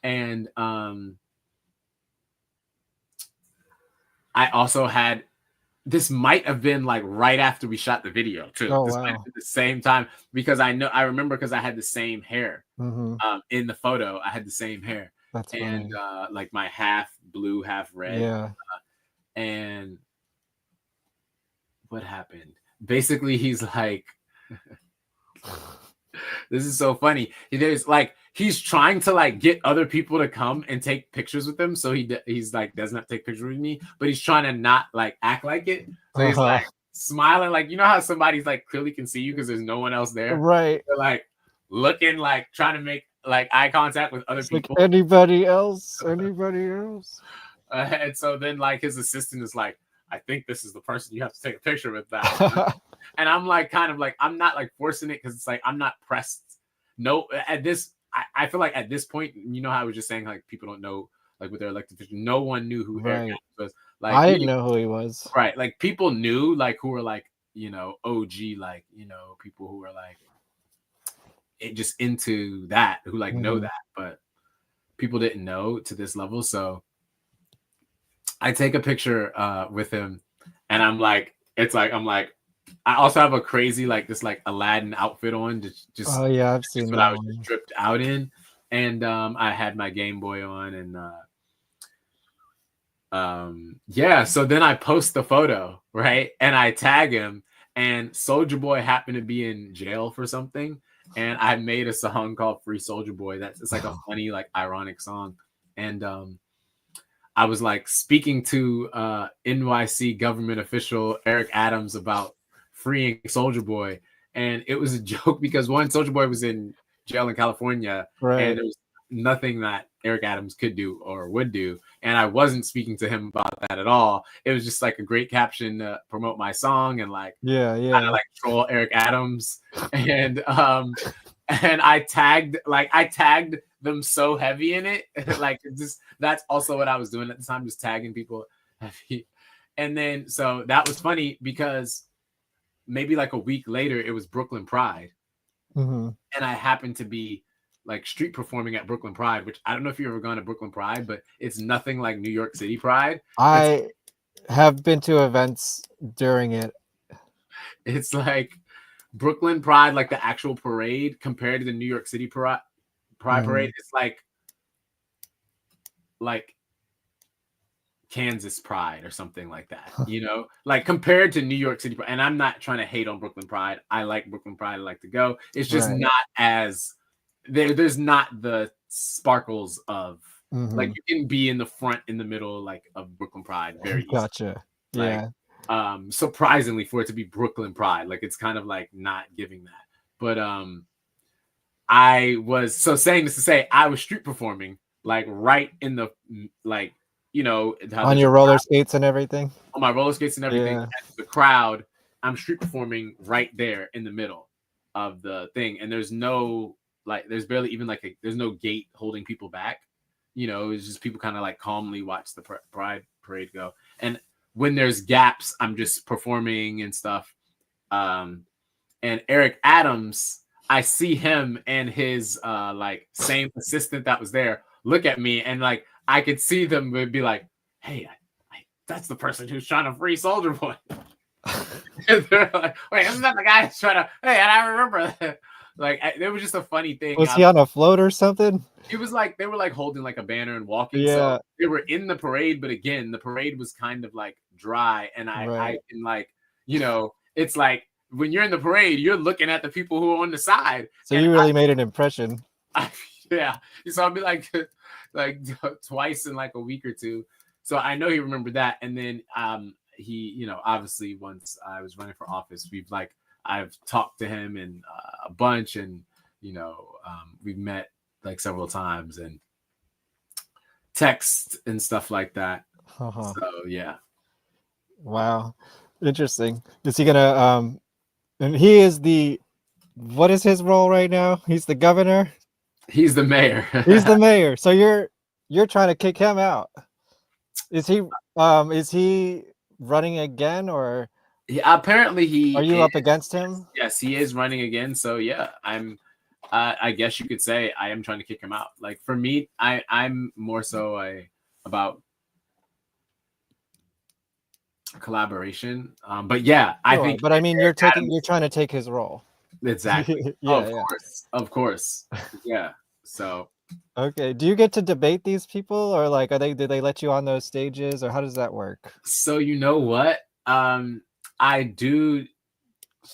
And I also had, this might have been right after we shot the video too. This might have been the same time because I remember because I had the same hair in the photo. I had the same hair. That's and my half blue, half red. Yeah. And what happened? Basically, he's this is so funny. There's he's trying to get other people to come and take pictures with him. So he's does not take pictures with me, but he's trying to not act like it. So he's smiling, how somebody's clearly can see you because there's no one else there. Right. They're looking trying to make eye contact with other people. Anybody else? Anybody else? And so then his assistant is I think this is the person you have to take a picture with that. And I'm I'm not forcing it because it's I'm not pressed. No, at this, I feel at this point, how I was just saying people don't know with their elected officials. No one knew who Eric Adams was. I didn't know who he was. Right. People knew who were OG, people who were just into that, who like know that, but people didn't know to this level. So I take a picture with him, and I'm like, I also have a crazy like this like Aladdin outfit on, just oh yeah, I've seen what that I was one. just dripped out in, and I had my Game Boy on, and yeah. So then I post the photo, right, and I tag him, and Soulja Boy happened to be in jail for something, and I made a song called "Free Soulja Boy." It's like a funny, like ironic song, and I was like speaking to NYC government official Eric Adams about freeing Soulja Boy, and it was a joke because one, Soulja Boy was in jail in California, and there was nothing that Eric Adams could do or would do, and I wasn't speaking to him about that at all. It was just like a great caption to promote my song and like kind of like troll Eric Adams, and I tagged them so heavy in it, like just that's also what I was doing at the time, just tagging people heavy. And then so that was funny because maybe like a week later it was Brooklyn Pride, and I happened to be like street performing at Brooklyn Pride, which I don't know if you've ever gone to Brooklyn Pride, but it's nothing like New York City Pride. I have been to events during it. It's like Brooklyn Pride, like the actual parade, compared to the New York City Pride parade, it's like Kansas Pride or something like that, you know, like compared to New York City Pride. And I'm not trying to hate on Brooklyn Pride. I like Brooklyn Pride. I like to go. It's just not as there's not the sparkles of like you can be in the front, in the middle, like of Brooklyn Pride. Very easy. Gotcha. Like, surprisingly for it to be Brooklyn Pride, like it's kind of like not giving that. But I was saying this to say I was street performing like right in the like, you know, on your roller skates and everything. On my roller skates and everything. Yeah. The crowd, I'm street performing right there in the middle of the thing, and there's no like, there's barely even like there's no gate holding people back. You know, it's just people kind of like calmly watch the Pride parade go. And when there's gaps, I'm just performing and stuff. And Eric Adams, I see him and his like same assistant that was there look at me, and like I could see them would be like, "Hey, that's the person who's trying to free Soulja Boy." And they're like, "Wait, isn't that the guy who's trying to?" Hey, and I remember that. Like it was just a funny thing. Was he on a float or something? It was like they were like holding like a banner and walking. Yeah. So they were in the parade, but again, the parade was kind of like dry, and I can like, you know, it's like when you're in the parade, you're looking at the people who are on the side. So you really made an impression. Yeah. So I'll be like twice in like a week or two. So I know he remembered that. And then he, you know, obviously once I was running for office, I've talked to him and a bunch, and you know, we've met like several times and text and stuff like that. So yeah. Wow. Interesting. Is he gonna and he is what is his role right now? He's the governor? He's the mayor. He's the mayor. So you're trying to kick him out. Is he running again, or apparently he are you up against him? Yes, he is running again. So yeah, I guess you could say I am trying to kick him out. Like for me, I'm more so about collaboration. But yeah, I think. But I mean, you're trying to take his role. Exactly. Of course. Yeah. So. Okay. Do you get to debate these people, or like, did they let you on those stages, or how does that work? So you know what? I do.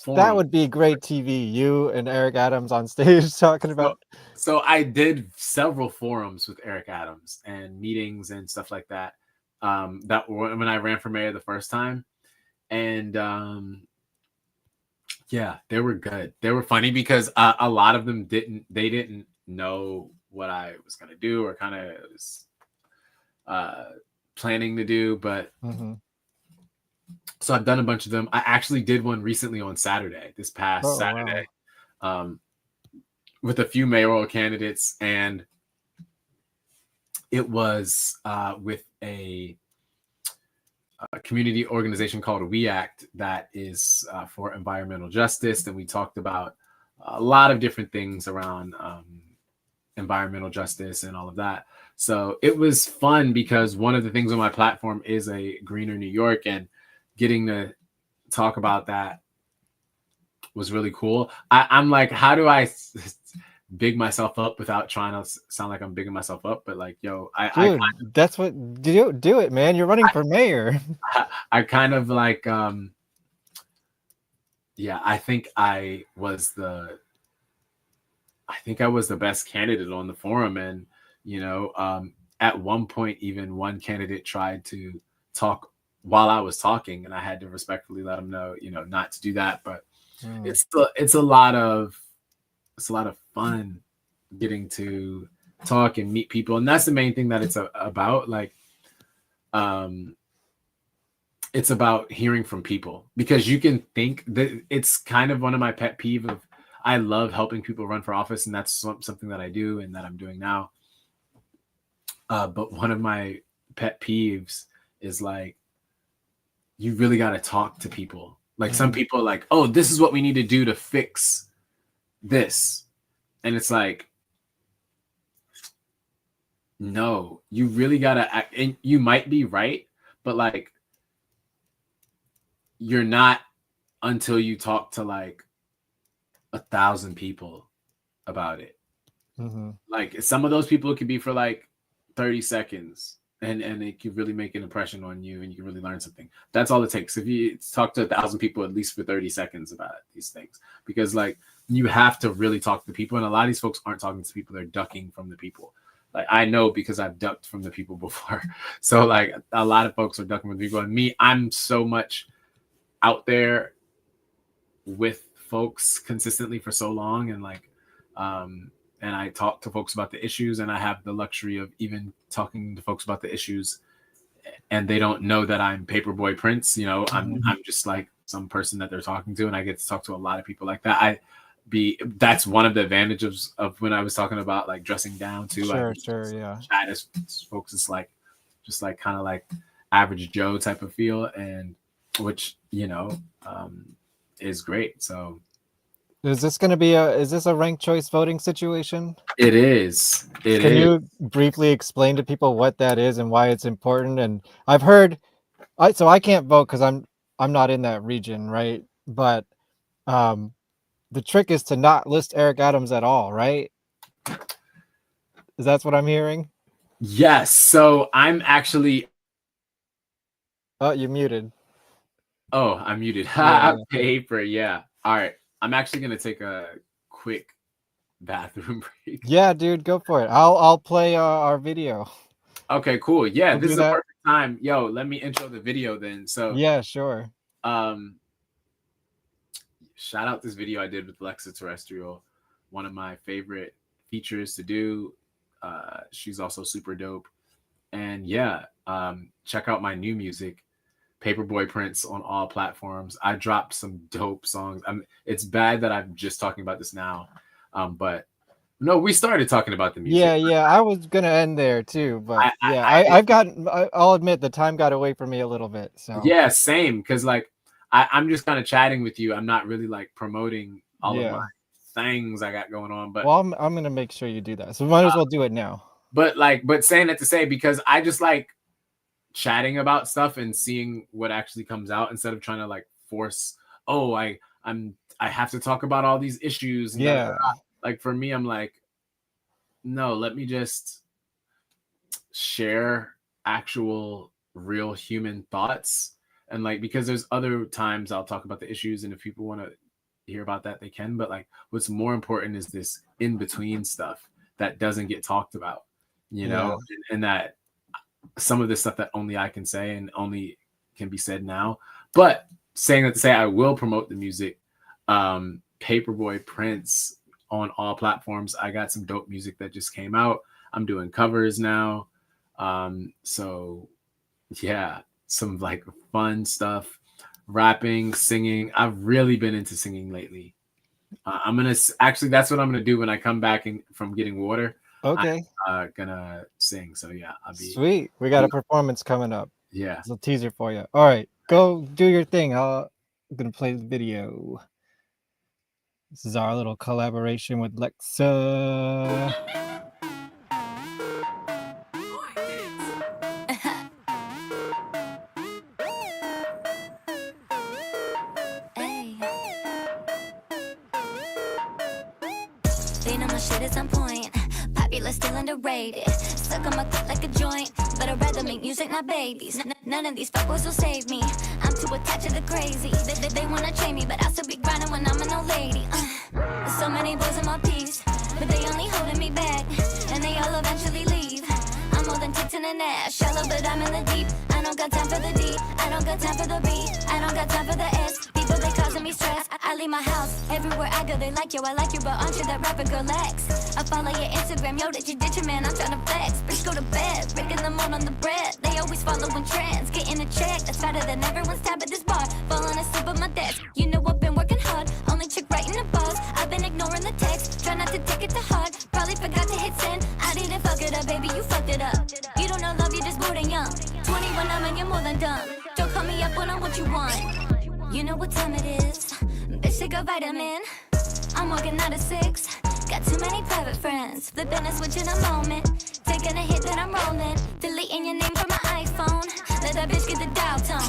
That would be great TV. You and Eric Adams on stage talking about. So I did several forums with Eric Adams and meetings and stuff like that. That when I ran for mayor the first time, and yeah, they were good. They were funny because a lot of them didn't know what I was gonna do or kind of was planning to do, but. So I've done a bunch of them. I actually did one recently on Saturday, this past Saturday, with a few mayoral candidates, and it was with a community organization called We Act that is for environmental justice. And we talked about a lot of different things around environmental justice and all of that. So it was fun because one of the things on my platform is a greener New York, and getting to talk about that was really cool. I'm like, how do I big myself up without trying to sound like I'm bigging myself up? But like, yo, Dude, that's what do it, man. You're running for mayor. I kind of like, yeah, I think I was the best candidate on the forum. And, you know, at one point, even one candidate tried to talk while I was talking, and I had to respectfully let them know, you know, not to do that. But it's a lot of fun getting to talk and meet people. And that's the main thing that it's about. Like, it's about hearing from people, because you can think that it's kind of one of my pet peeve of, I love helping people run for office, and that's something that I do and that I'm doing now. But one of my pet peeves is like, you really got to talk to people. Like some people are like, oh, this is what we need to do to fix this. And it's like, no, you really got to act, and you might be right, but like, you're not until you talk to like 1,000 people about it. Like some of those people could be for like 30 seconds and it could really make an impression on you, and you can really learn something. That's all it takes. If you talk to 1,000 people at least for 30 seconds about these things, because like you have to really talk to people, and a lot of these folks aren't talking to people, they're ducking from the people. Like I know, because I've ducked from the people before. So like a lot of folks are ducking from the people, and me, I'm so much out there with folks consistently for so long, and like and I talk to folks about the issues, and I have the luxury of even talking to folks about the issues, and they don't know that I'm Paperboy Prince. You know, I'm just like some person that they're talking to, and I get to talk to a lot of people like that. That's one of the advantages of when I was talking about like dressing down too. Sure, yeah. Chat as folks is like just like kind of like average Joe type of feel, and which, you know, is great. So is this going to be is this a ranked choice voting situation? It is. Can you briefly explain to people what that is and why it's important? And I've heard, so I can't vote because I'm not in that region, right? But the trick is to not list Eric Adams at all, right? Is that what I'm hearing? Yes. So I'm actually. Oh, you're muted. Oh, I'm muted. Yeah. Paper. Yeah. All right. I'm actually gonna take a quick bathroom break. Yeah, dude, go for it. I'll play our video. Okay, cool. Yeah, We'll this do is that. a perfect time. Yo, let me intro the video then. So yeah, sure. Shout out this video I did with Lexa Terrestrial, one of my favorite features to do. She's also super dope. And yeah, check out my new music, Paperboy Prince, on all platforms. I dropped some dope songs. It's bad that I'm just talking about this now, but no, we started talking about the music. Yeah, I was gonna end there too, but I'll admit the time got away from me a little bit. So yeah, same, because like I'm just kind of chatting with you. I'm not really like promoting all of my things I got going on. But well, I'm gonna make sure you do that. So we might as well do it now. But saying that to say, because I just like chatting about stuff and seeing what actually comes out instead of trying to like force. Oh, I have to talk about all these issues. Yeah. Like for me, I'm like, no, let me just share actual real human thoughts. And like, because there's other times I'll talk about the issues, and if people want to hear about that, they can. But like, what's more important is this in between stuff that doesn't get talked about, you know, and that some of this stuff that only I can say and only can be said now. But saying that to say, I will promote the music, Paperboy Prince, on all platforms. I got some dope music that just came out. I'm doing covers now. So yeah, some like fun stuff, rapping, singing. I've really been into singing lately. I'm gonna actually, that's what I'm gonna do when I come back from getting water. Okay. I'm gonna sing. So yeah, I'll be sweet. We got a performance coming up. Yeah, it's a teaser for you. All right, go do your thing. I'm gonna play the video. This is our little collaboration with Lexa. They know my shit is on point. Popular, still underrated. Stuck on my clip like a joint. But I'd rather make music, not babies. None of these fuckboys will save me. I'm too attached to the crazy. They wanna chain me, but I still be grinding when I'm an old lady. There's so many boys in my piece, but they only holding me back. And they all eventually leave. I'm more than tits in an ass. Shallow, but I'm in the deep. I don't got time for the D. I don't got time for the B. I don't got time for the S. People, they causing me stress. I leave my house. Everywhere I go, they like you. I like you, but aren't you that rapper girl Lex? I follow your Instagram. Yo, did you ditch your man? I'm trying to flex. Bitch, go to bed. Breaking the mold on the bread. They always following trends. Getting a check that's fatter than everyone's tab at this bar. Falling asleep at my desk. You know I've been working hard. Only chick writing the bars. I've been ignoring the text. Try not to take it to heart. Probably forgot to hit send. I didn't fuck it up, baby. You fucked it up. You don't know love, you just bored and young. 21, I'm and you're more than dumb. Don't call me up when I want you want. You know what time it is. Bitch, take a vitamin. I'm working out at 6. Got too many private friends. Flipping a switch in a moment. Taking a hit that I'm rolling. Deleting your name from my iPhone. Let that bitch get the dial tone.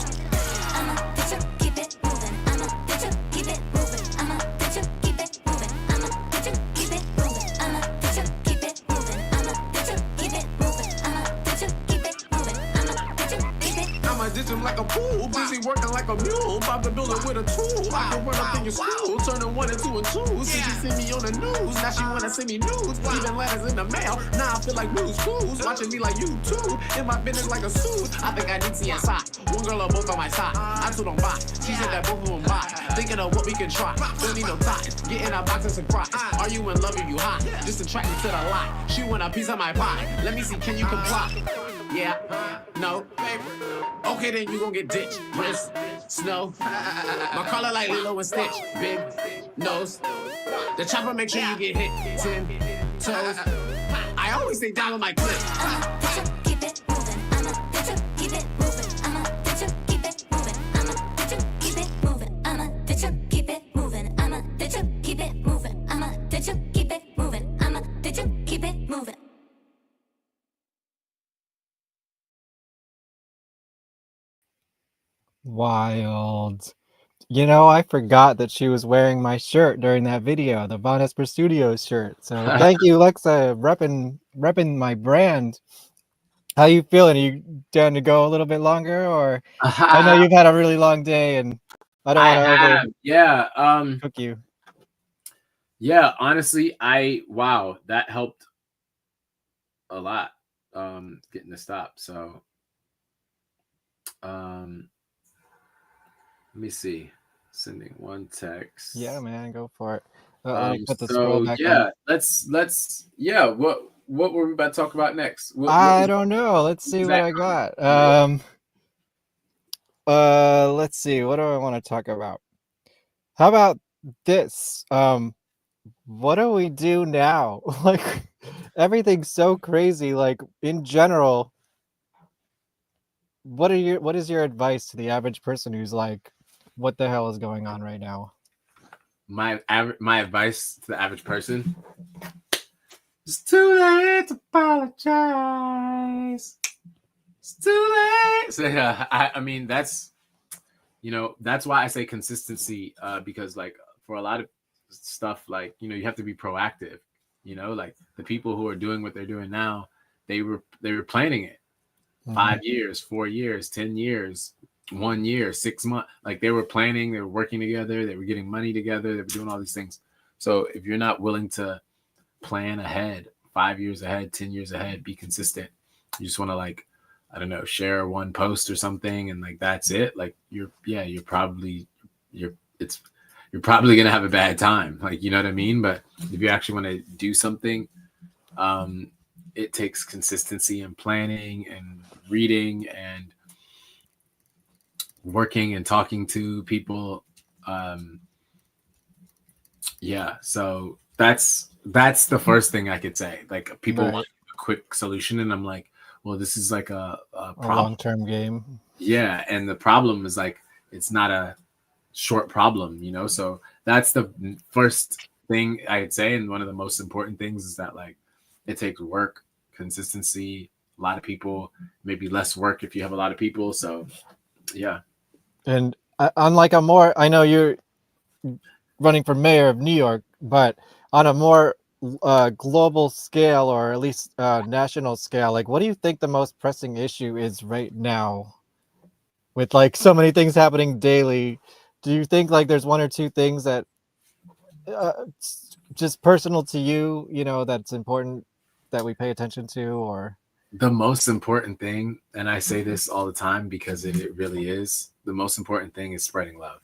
I'm a bitch, keep it moving. I'm a bitch, keep it moving. I'm a bitch, keep it moving. I'm a bitch, keep it moving. I'm a bitch, keep it moving. I'm a bitch, keep it moving. I'm a bitch, keep it moving. I'm a bitch, keep it. I'ma ditch him like a pool, busy working like a mule. About to build it with a tool. I can run up in your school, turning 1 into a 2. Since she see me on the news, now she wanna send me news. Even letters in the mail, now I feel like Blue's Clues. Watching me like you too, in my business like a suit. I think I need CSI, one girl or both on my side. I too don't buy, she said that both of them buy. Thinking of what we can try, don't need no ties. Get in a box and surprise. Are you in love or you hot? Just attract me to the lot. She want a piece of my pie. Let me see, can you comply? Yeah, no, okay then you gon' get ditched. Wrist, snow, my color like Lilo and Stitch. Big nose, the chopper make sure you get hit. 10 toes, I always stay down with my clip. I'm a bitch, keep it moving. I'm a bitch, keep it moving. I'm a bitch, keep it moving. I'm a bitch, keep it moving. I'm a bitch, keep it moving. I'm a bitch, keep it moving. I'm a bitch, keep it moving. I'm a bitch, keep it moving. Wild. You know, I forgot that she was wearing my shirt during that video, the Vonesper Studios shirt. So thank you, Lexa, repping my brand. How you feeling? Are you down to go a little bit longer, or I know you've had a really long day, and I don't want to cook you. Yeah, honestly, wow, that helped a lot. Getting to stop. So, let me see. Sending one text. Yeah, man, go for it. Let me put the scroll back yeah, on. let's what were we about to talk about next? I don't know. Let's see what I got. Let's see. What do I want to talk about? How about this? What do we do now? Like, everything's so crazy. Like, in general, what is your advice to the average person who's like, what the hell is going on right now? My advice to the average person: it's too late to apologize. It's too late. So, I mean, that's why I say consistency, because like for a lot of stuff, like, you have to be proactive. Like the people who are doing what they're doing now, they were planning it 5 years, 4 years, 10 years, 1 year, 6 months. Like they were planning, they were working together, they were getting money together, they were doing all these things. So if you're not willing to plan ahead, 5 years ahead, 10 years ahead, be consistent. You just want to, like, I don't know, share one post or something, and like that's it. Like you're probably gonna have a bad time. Like, you know what I mean? But if you actually want to do something, it takes consistency and planning and reading and working and talking to people. So that's the first thing I could say. Like, people want a quick solution, and I'm like, well, this is like a long-term game. Yeah, and the problem is, like, it's not short problem, you know? So that's the first thing I'd say. And one of the most important things is that like it takes work, consistency, a lot of people, maybe less work if you have a lot of people. So yeah. And unlike I know you're running for mayor of New York, but on a more global scale, or at least national scale, like what do you think the most pressing issue is right now with like so many things happening daily? Do you think like there's one or two things that just personal to you, you know, that's important that we pay attention to? Or The most important thing, and I say this all the time because it really is, the most important thing is spreading love.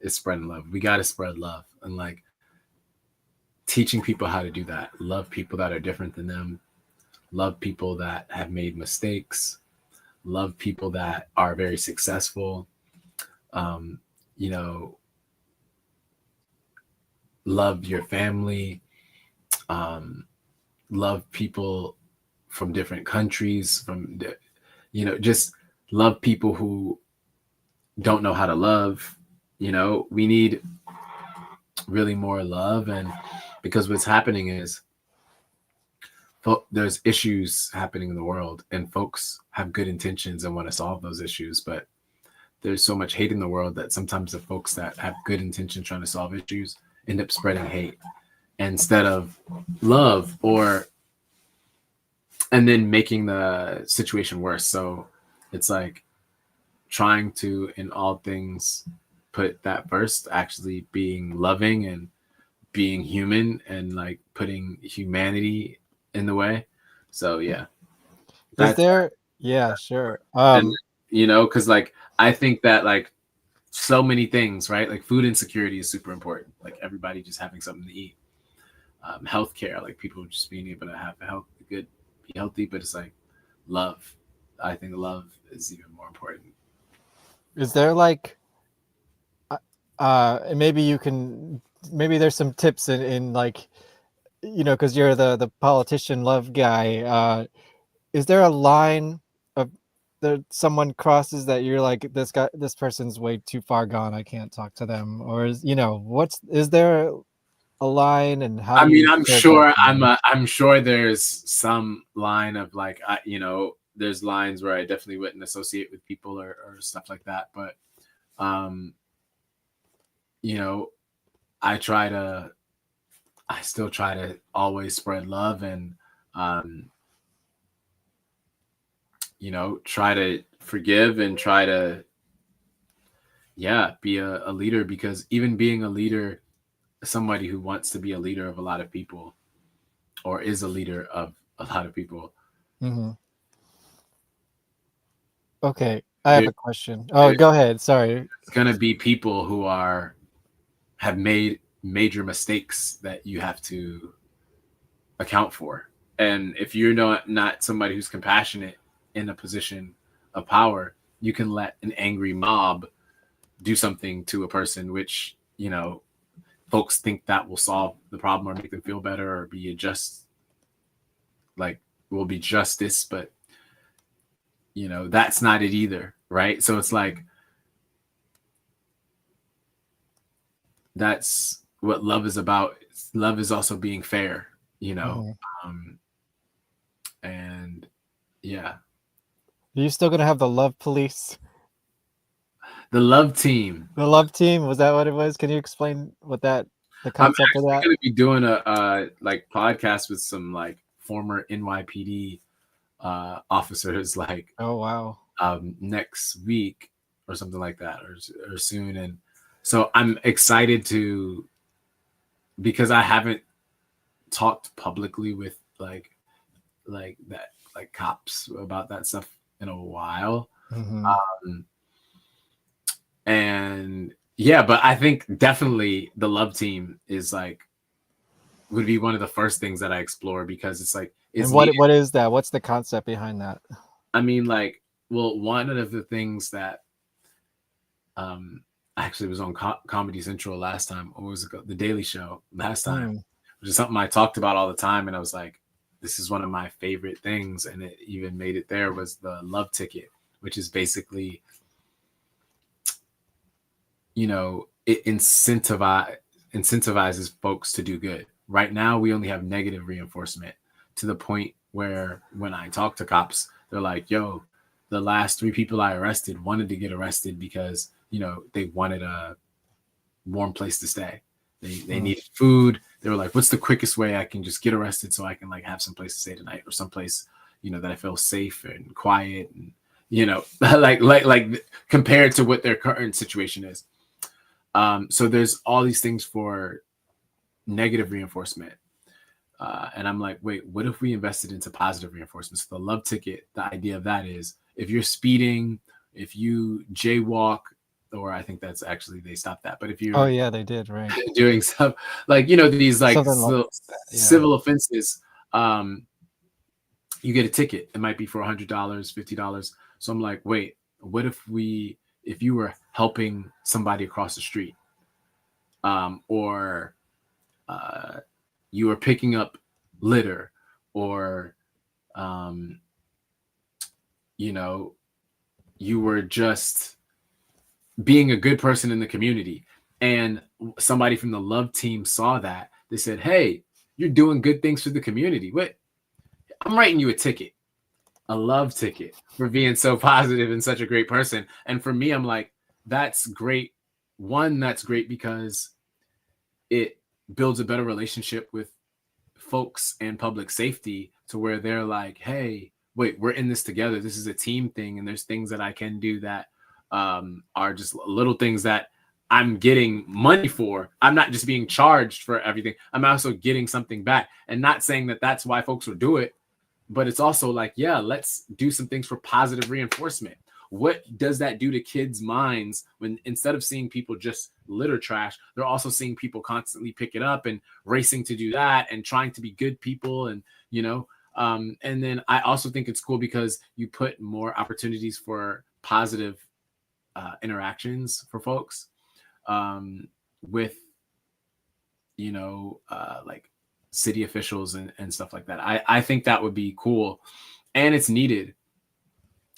It's spreading love. We got to spread love, and like teaching people how to do that. Love people that are different than them. Love people that have made mistakes. Love people that are very successful. You know, love your family. Love people from different countries, you know, just love people who don't know how to love. You know, we need really more love. And because what's happening is there's issues happening in the world, and folks have good intentions and want to solve those issues, but there's so much hate in the world that sometimes the folks that have good intentions trying to solve issues end up spreading hate instead of love, and then making the situation worse. So it's like trying to, in all things, put that first, actually being loving and being human, and like putting humanity in the way. So yeah. Is there? Yeah, sure. And you know, because like I think that like so many things, right? Like food insecurity is super important. Like everybody just having something to eat. Healthcare, like people just being able to have be healthy, but it's like love. I think love is even more important. Is there like maybe there's some tips in like, you know, because you're the politician love guy, is there a line of that someone crosses that you're like, this person's way too far gone, I can't talk to them? Or you know, is there a line, and how do I'm sure there's some line of like, you know, there's lines where I definitely wouldn't associate with people or stuff like that. But, you know, I still try to always spread love and, you know, try to forgive and try to, be a leader, because even being a leader, somebody who wants to be a leader of a lot of people or is a leader of a lot of people. Mm-hmm. Okay, I have a question. Oh, go ahead. Sorry. It's going to be people who have made major mistakes that you have to account for. And if you're not somebody who's compassionate in a position of power, you can let an angry mob do something to a person, which, you know, folks think that will solve the problem or make them feel better or be will be justice, but you know, that's not it either, right? So it's like, that's what love is about. Love is also being fair, you know. And yeah. Are you still gonna have the love police? The love team. The love team, was that what it was? Can you explain what the concept of that? I'm going to be doing a like podcast with some like former NYPD officers, like, oh wow, next week or something like that, or soon. And so I'm excited because I haven't talked publicly with like that, like cops about that stuff in a while. And yeah, but I think definitely the love team is like, would be one of the first things that I explore, because it's like, and what is that? What's the concept behind that? I mean, like, well, one of the things that actually was on Comedy Central last time, or was it The Daily Show last time, which is something I talked about all the time, and I was like, this is one of my favorite things, and it even made it there, was the love ticket, which is basically it incentivizes folks to do good. Right now, we only have negative reinforcement, to the point where when I talk to cops, they're like, yo, the last 3 people I arrested wanted to get arrested because, they wanted a warm place to stay. They needed food. They were like, what's the quickest way I can just get arrested so I can like have some place to stay tonight, or someplace, that I feel safe and quiet and, like compared to what their current situation is. So there's all these things for negative reinforcement. And I'm like, wait, what if we invested into positive reinforcement? So the love ticket, the idea of that is, if you're speeding, if you jaywalk, or I think that's actually, they stopped that. But if you're they did, right, doing stuff like, these like civil offenses, you get a ticket. It might be for $100, $50. So I'm like, wait, what if you were helping somebody across the street, or you were picking up litter, or you were just being a good person in the community, and somebody from the love team saw that, they said, hey, you're doing good things for the community. What? I'm writing you a ticket, a love ticket, for being so positive and such a great person. And for me, I'm like, that's great. One, that's great because it builds a better relationship with folks and public safety, to where they're like, hey, wait, we're in this together. This is a team thing. And there's things that I can do that are just little things that I'm getting money for. I'm not just being charged for everything. I'm also getting something back. And not saying that that's why folks will do it, but it's also like, yeah, let's do some things for positive reinforcement. What does that do to kids' minds when, instead of seeing people just litter trash, they're also seeing people constantly pick it up and racing to do that and trying to be good people? And, and then I also think it's cool because you put more opportunities for positive interactions for folks with, like city officials and stuff like that. I think that would be cool, and it's needed.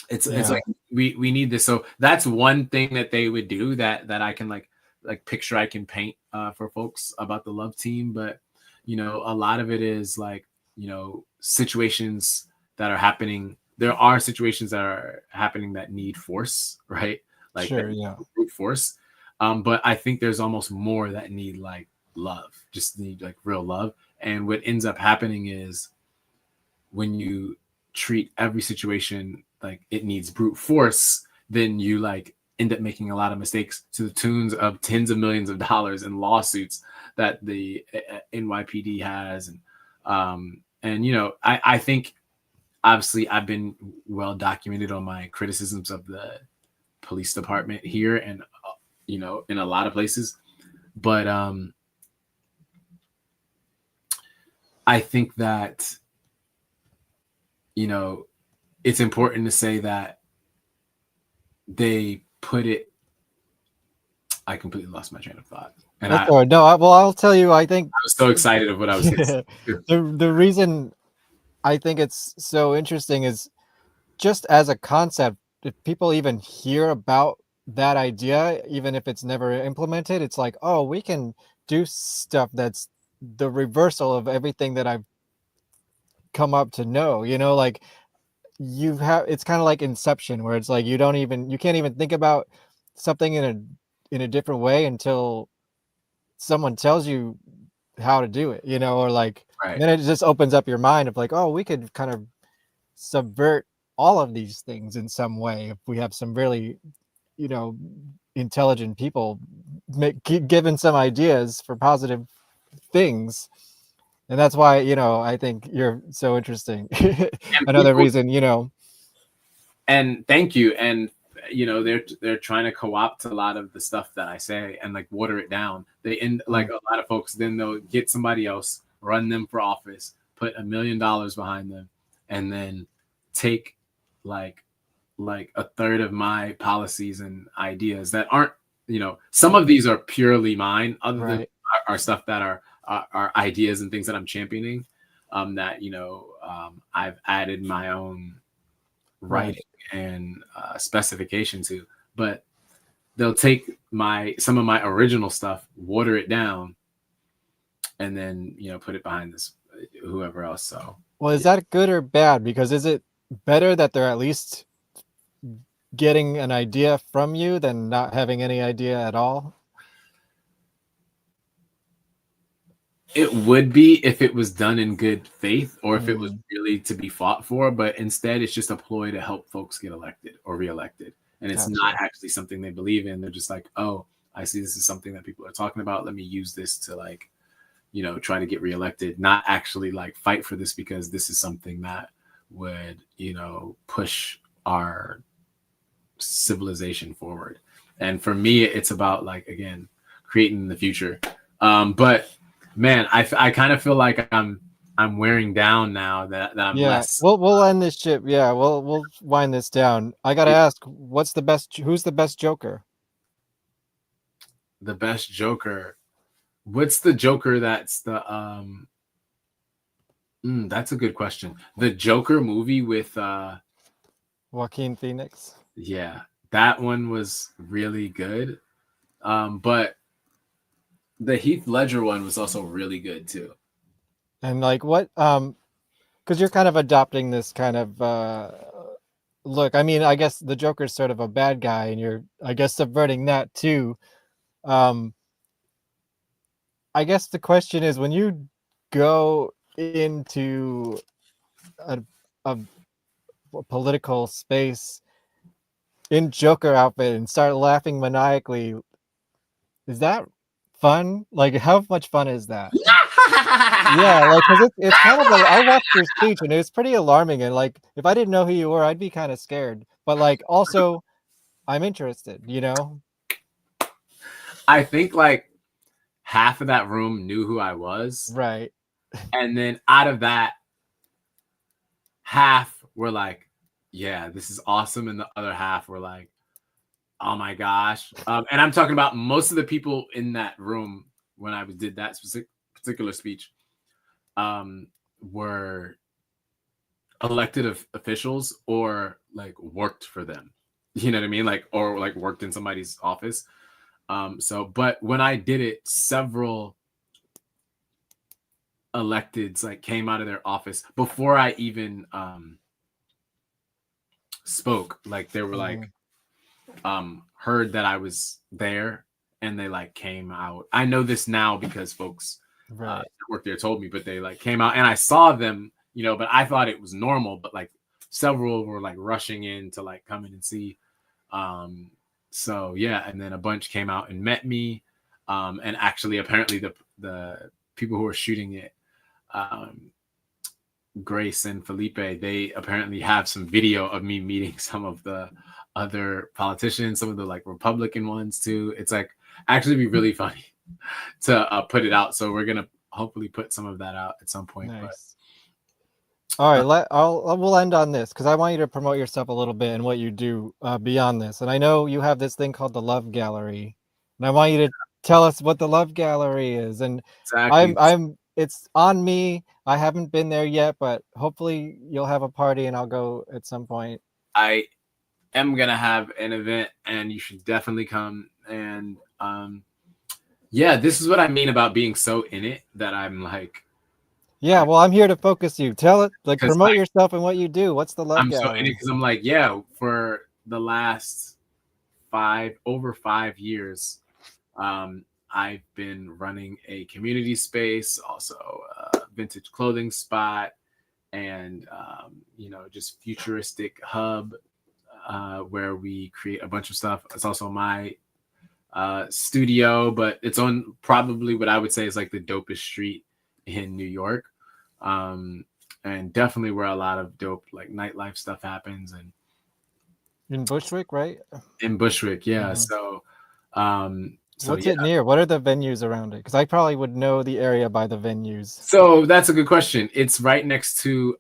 It's like we need this. So that's one thing that they would do that I can like picture, I can paint for folks about the love team. But a lot of it is like, situations that are happening. There are situations that are happening that need force, right? Like brute force. But I think there's almost more that need like love, just need like real love. And what ends up happening is, when you treat every situation like it needs brute force, then you like end up making a lot of mistakes to the tunes of tens of millions of dollars in lawsuits that the NYPD has. And I think obviously I've been well documented on my criticisms of the police department here and in a lot of places, but I think that it's important to say that they put it. I completely lost my train of thought. And I'll tell you, I think I was so excited of what I was saying. The reason I think it's so interesting is, just as a concept, if people even hear about that idea, even if it's never implemented, it's like, oh, we can do stuff that's the reversal of everything that I've come up to know, like it's kind of like Inception, where it's like you can't even think about something in a different way until someone tells you how to do it, or like, right. Then it just opens up your mind of like, oh, we could kind of subvert all of these things in some way if we have some really, intelligent people given some ideas for positive things. And that's why, I think you're so interesting. Another reason, And thank you. And they're trying to co-opt a lot of the stuff that I say and like water it down. They end like a lot of folks, then they'll get somebody else, run them for office, put $1 million behind them, and then take like a third of my policies and ideas that aren't, some of these are purely mine, other than are stuff that are ideas and things that I'm championing, that I've added my own writing and specification to. But they'll take some of my original stuff, water it down, and then put it behind this whoever else. So Well, is that good or bad? Because is it better that they're at least getting an idea from you than not having any idea at all? it would be if it was done in good faith, or if it was really to be fought for, but instead it's just a ploy to help folks get elected or reelected. And it's not actually something they believe in. They're just like, oh, I see this is something that people are talking about. Let me use this to try to get reelected, not actually fight for this because this is something that would, push our civilization forward. And for me, it's about again, creating the future. But man, I kind of feel like I'm wearing down now that I'm less. We'll end this ship. Yeah, we'll wind this down. I gotta ask, who's the best Joker? The best Joker. What's the Joker that's the that's a good question. The Joker movie with Joaquin Phoenix. Yeah, that one was really good. But the Heath Ledger one was also really good too. And what because you're kind of adopting this kind of look. I mean, I guess the Joker's sort of a bad guy and you're, I guess, subverting that too. I guess the question is, when you go into a political space in Joker outfit and start laughing maniacally, is that fun? How much fun is that? Yeah, because it's kind of I watched your speech and it was pretty alarming, and if I didn't know who you were, I'd be kind of scared. But also, I'm interested. I think half of that room knew who I was, right? And then out of that, half were like, "Yeah, this is awesome," and the other half were like, "Oh my gosh!" And I'm talking about most of the people in that room when I did that particular speech were elected officials or worked for them. You know what I mean? Or worked in somebody's office. But when I did it, several electeds came out of their office before I even spoke. They were heard that I was there, and they came out. I know this now because folks that work there told me, but they came out and I saw them, but I thought it was normal, but several were rushing in to come in and see. So yeah, and then a bunch came out and met me. And actually apparently the people who were shooting it, Grace and Felipe, they apparently have some video of me meeting some of the other politicians, some of the Republican ones too. It's actually be really funny to put it out. So we're gonna hopefully put some of that out at some point. Nice. All right, we'll end on this because I want you to promote yourself a little bit and what you do beyond this. And I know you have this thing called the Love Gallery, and I want you to tell us what the Love Gallery is. And exactly. It's on me. I haven't been there yet, but hopefully you'll have a party and I'll go at some point. I am gonna have an event, and you should definitely come. And yeah, this is what I mean about being so in it that I'm yeah, well, I'm here to focus you. Tell it, promote yourself and what you do. What's the Love Gallery? I'm so in it because I'm yeah, for the last over 5 years, I've been running a community space, also a vintage clothing spot, and just futuristic hub where we create a bunch of stuff. It's also my studio, but it's on probably what I would say is the dopest street in New York, and definitely where a lot of dope nightlife stuff happens. And in Bushwick, right? In Bushwick, yeah. So what's it near? What are the venues around it? Because I probably would know the area by the venues. So that's a good question. It's right next to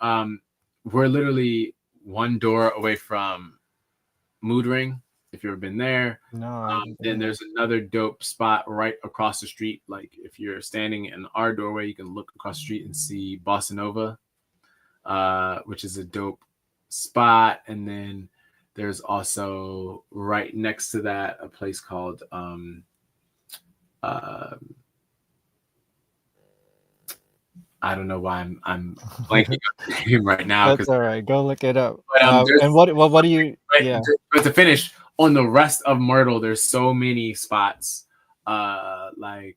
we're literally one door away from Mood Ring, if you've ever been there. No. Then there's another dope spot right across the street. If you're standing in our doorway, you can look across the street and see Bossa Nova, which is a dope spot. And then There's also right next to that a place called I don't know why I'm blanking on the name right now. That's all right. Go look it up. But, And what do you? Yeah. But to finish on the rest of Myrtle, there's so many spots, like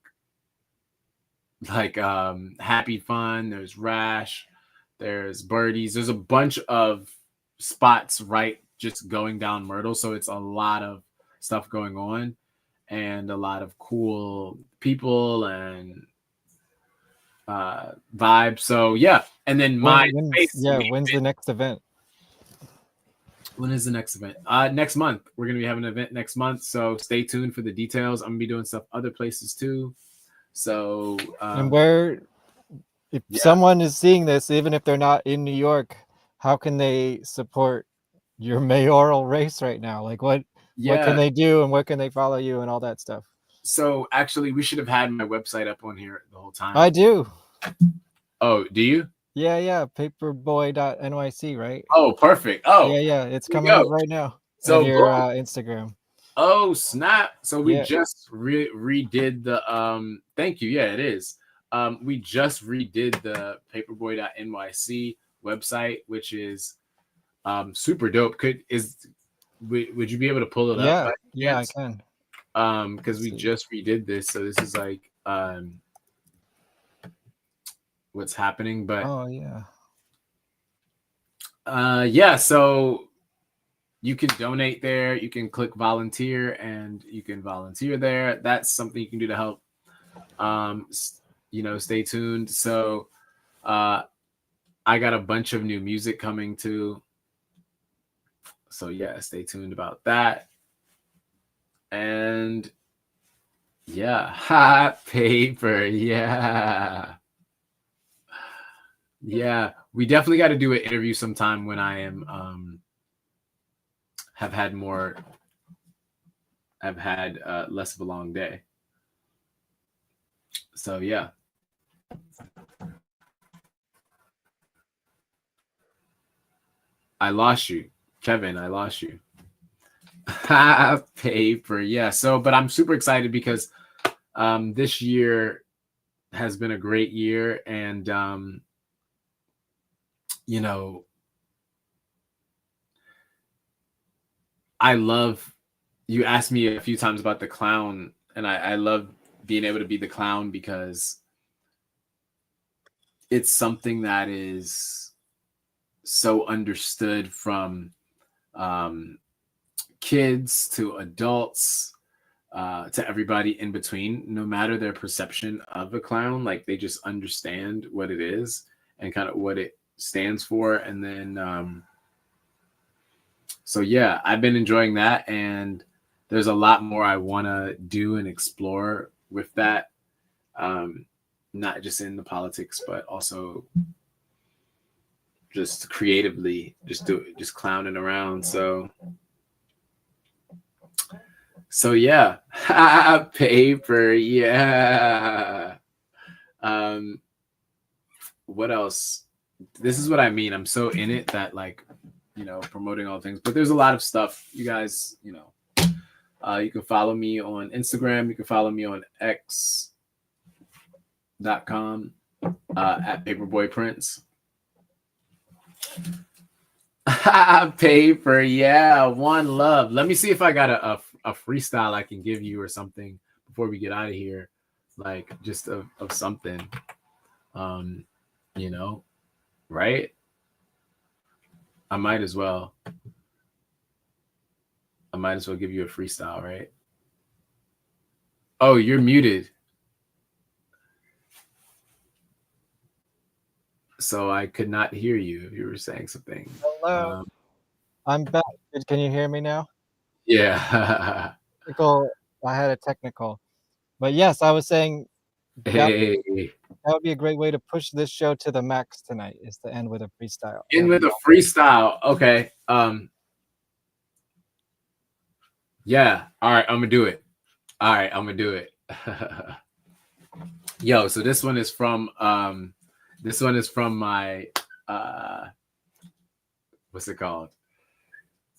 Happy Fun. There's Rash. There's Birdies. There's a bunch of spots right just going down Myrtle, so it's a lot of stuff going on and a lot of cool people and vibe. So yeah, and then when's the next event? When is the next event? Next month. We're gonna be having an event next month, so stay tuned for the details. I'm gonna be doing stuff other places too. So and where, if someone is seeing this, even if they're not in New York, how can they support your mayoral race right now? Like what can they do, and where can they follow you and all that stuff? So actually, we should have had my website up on here the whole time. I do. Oh, do you? Yeah. Paperboy.nyc, right? Oh, perfect. Oh, yeah. It's coming up right now. So on your Instagram. Oh snap! So we just redid the Thank you. Yeah, it is. We just redid the Paperboy.nyc website, which is super dope. Would you be able to pull it up? Yeah, I can. Because we just redid this, so this is like what's happening. But so you can donate there. You can click volunteer, and you can volunteer there. That's something you can do to help. Stay tuned. So I got a bunch of new music coming too. So yeah, stay tuned about that. And hot paper. Yeah. We definitely got to do an interview sometime when I am have had less of a long day. So yeah. I lost you, Kevin. I lost you. Paper. Yeah. So, but I'm super excited because this year has been a great year, and I love, you asked me a few times about the clown, and I love being able to be the clown because it's something that is so understood from kids to adults to everybody in between, no matter their perception of a clown. Like, they just understand what it is and kind of what it stands for. And then so yeah, I've been enjoying that, and there's a lot more I want to do and explore with that, not just in the politics, but also just creatively, just clowning around. So yeah. Paper. Yeah. What else? This is what I mean. I'm so in it that, like, promoting all things, but there's a lot of stuff, you guys. You can follow me on Instagram. You can follow me on x.com at Paperboy Prince. Paper. Yeah. One love. Let me see if I got a freestyle I can give you or something before we get out of here, like just of something, right? I might as well give you a freestyle, right? Oh, you're muted. So I could not hear you if you were saying something. Hello. I'm back. Can you hear me now? Yeah. I had a technical. But yes, I was saying hey. That would be a great way to push this show to the max tonight, is to end with a freestyle. End with a freestyle. Okay. Yeah. All right. I'm gonna do it. Yo, so this one is from my what's it called?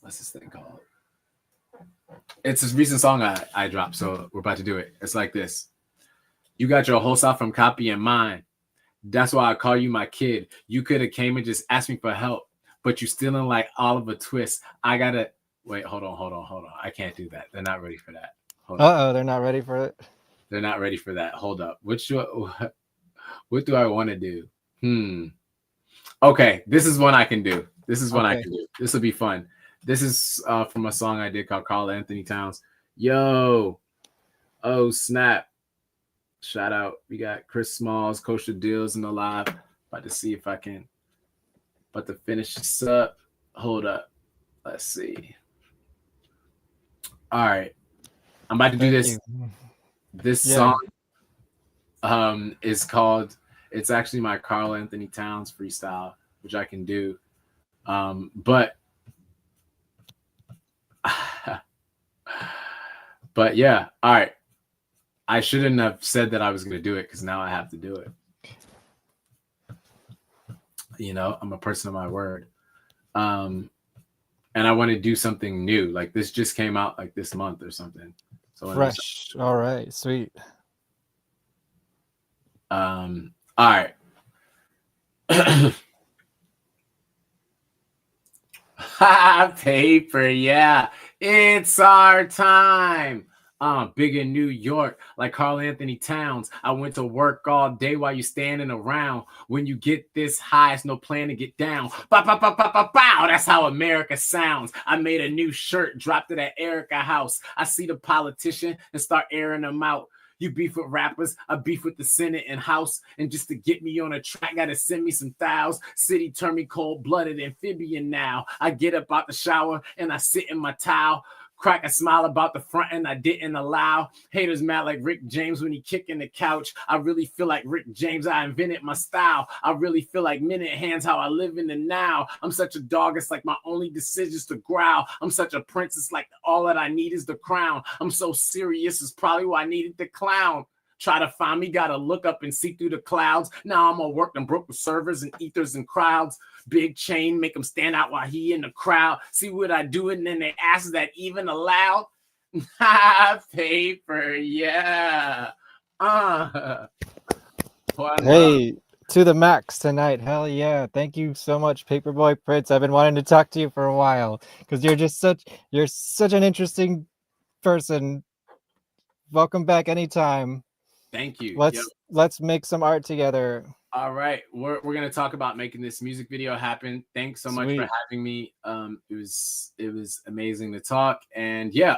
what's this thing called? It's a recent song I dropped, so we're about to do it. It's like this. You got your whole South from copying mine. That's why I call you my kid. You could have came and just asked me for help, but you still in like Oliver Twist. I gotta wait. Hold on. I can't do that. They're not ready for that. They're not ready for it. They're not ready for that. Hold up. What do I want to do? Okay, this is one I can do. I can do. This will be fun. This is from a song I did called Carl Anthony Towns. Yo, oh snap! Shout out. We got Chris Smalls, Kosher Deals in the live. About to see if I can. About to finish this up. Hold up. Let's see. All right. I'm about to do this. This song is called, it's actually my Carl Anthony Towns freestyle, which I can do. But yeah, all right. I shouldn't have said that I was going to do it because now I have to do it. You know, I'm a person of my word. And I want to do something new. Like this just came out like this month or something. So fresh. All right, sweet. All right. Paper, yeah. It's our time. Big in New York, like Carl Anthony Towns. I went to work all day while you standing around. When you get this high, it's no plan to get down. Bow, bow, bow, bow, bow, bow. That's how America sounds. I made a new shirt, dropped it at Erica House. I see the politician and start airing them out. You beef with rappers, I beef with the Senate and House. And just to get me on a track, gotta send me some thousands. City turned me cold-blooded amphibian now. I get up out the shower and I sit in my towel. Crack a smile about the front and I didn't allow. Haters mad like Rick James when he kicking the couch. I really feel like Rick James, I invented my style. I really feel like Minute Hands, how I live in the now. I'm such a dog, it's like my only decision's to growl. I'm such a prince, it's like all that I need is the crown. I'm so serious, it's probably why I needed the clown. Try to find me, gotta look up and see through the clouds. Now I'm gonna work them broke with servers and ethers and crowds. Big chain, make him stand out while he in the crowd. See what I do, and then they ask that even aloud. Paper, yeah. Hey, to the max tonight. Hell yeah. Thank you so much, Paperboy Prince. I've been wanting to talk to you for a while because you're such an interesting person. Welcome back anytime. Thank you. Let's make some art together. All right, we're gonna talk about making this music video happen. Thanks so much for having me. It was amazing to talk, and yeah.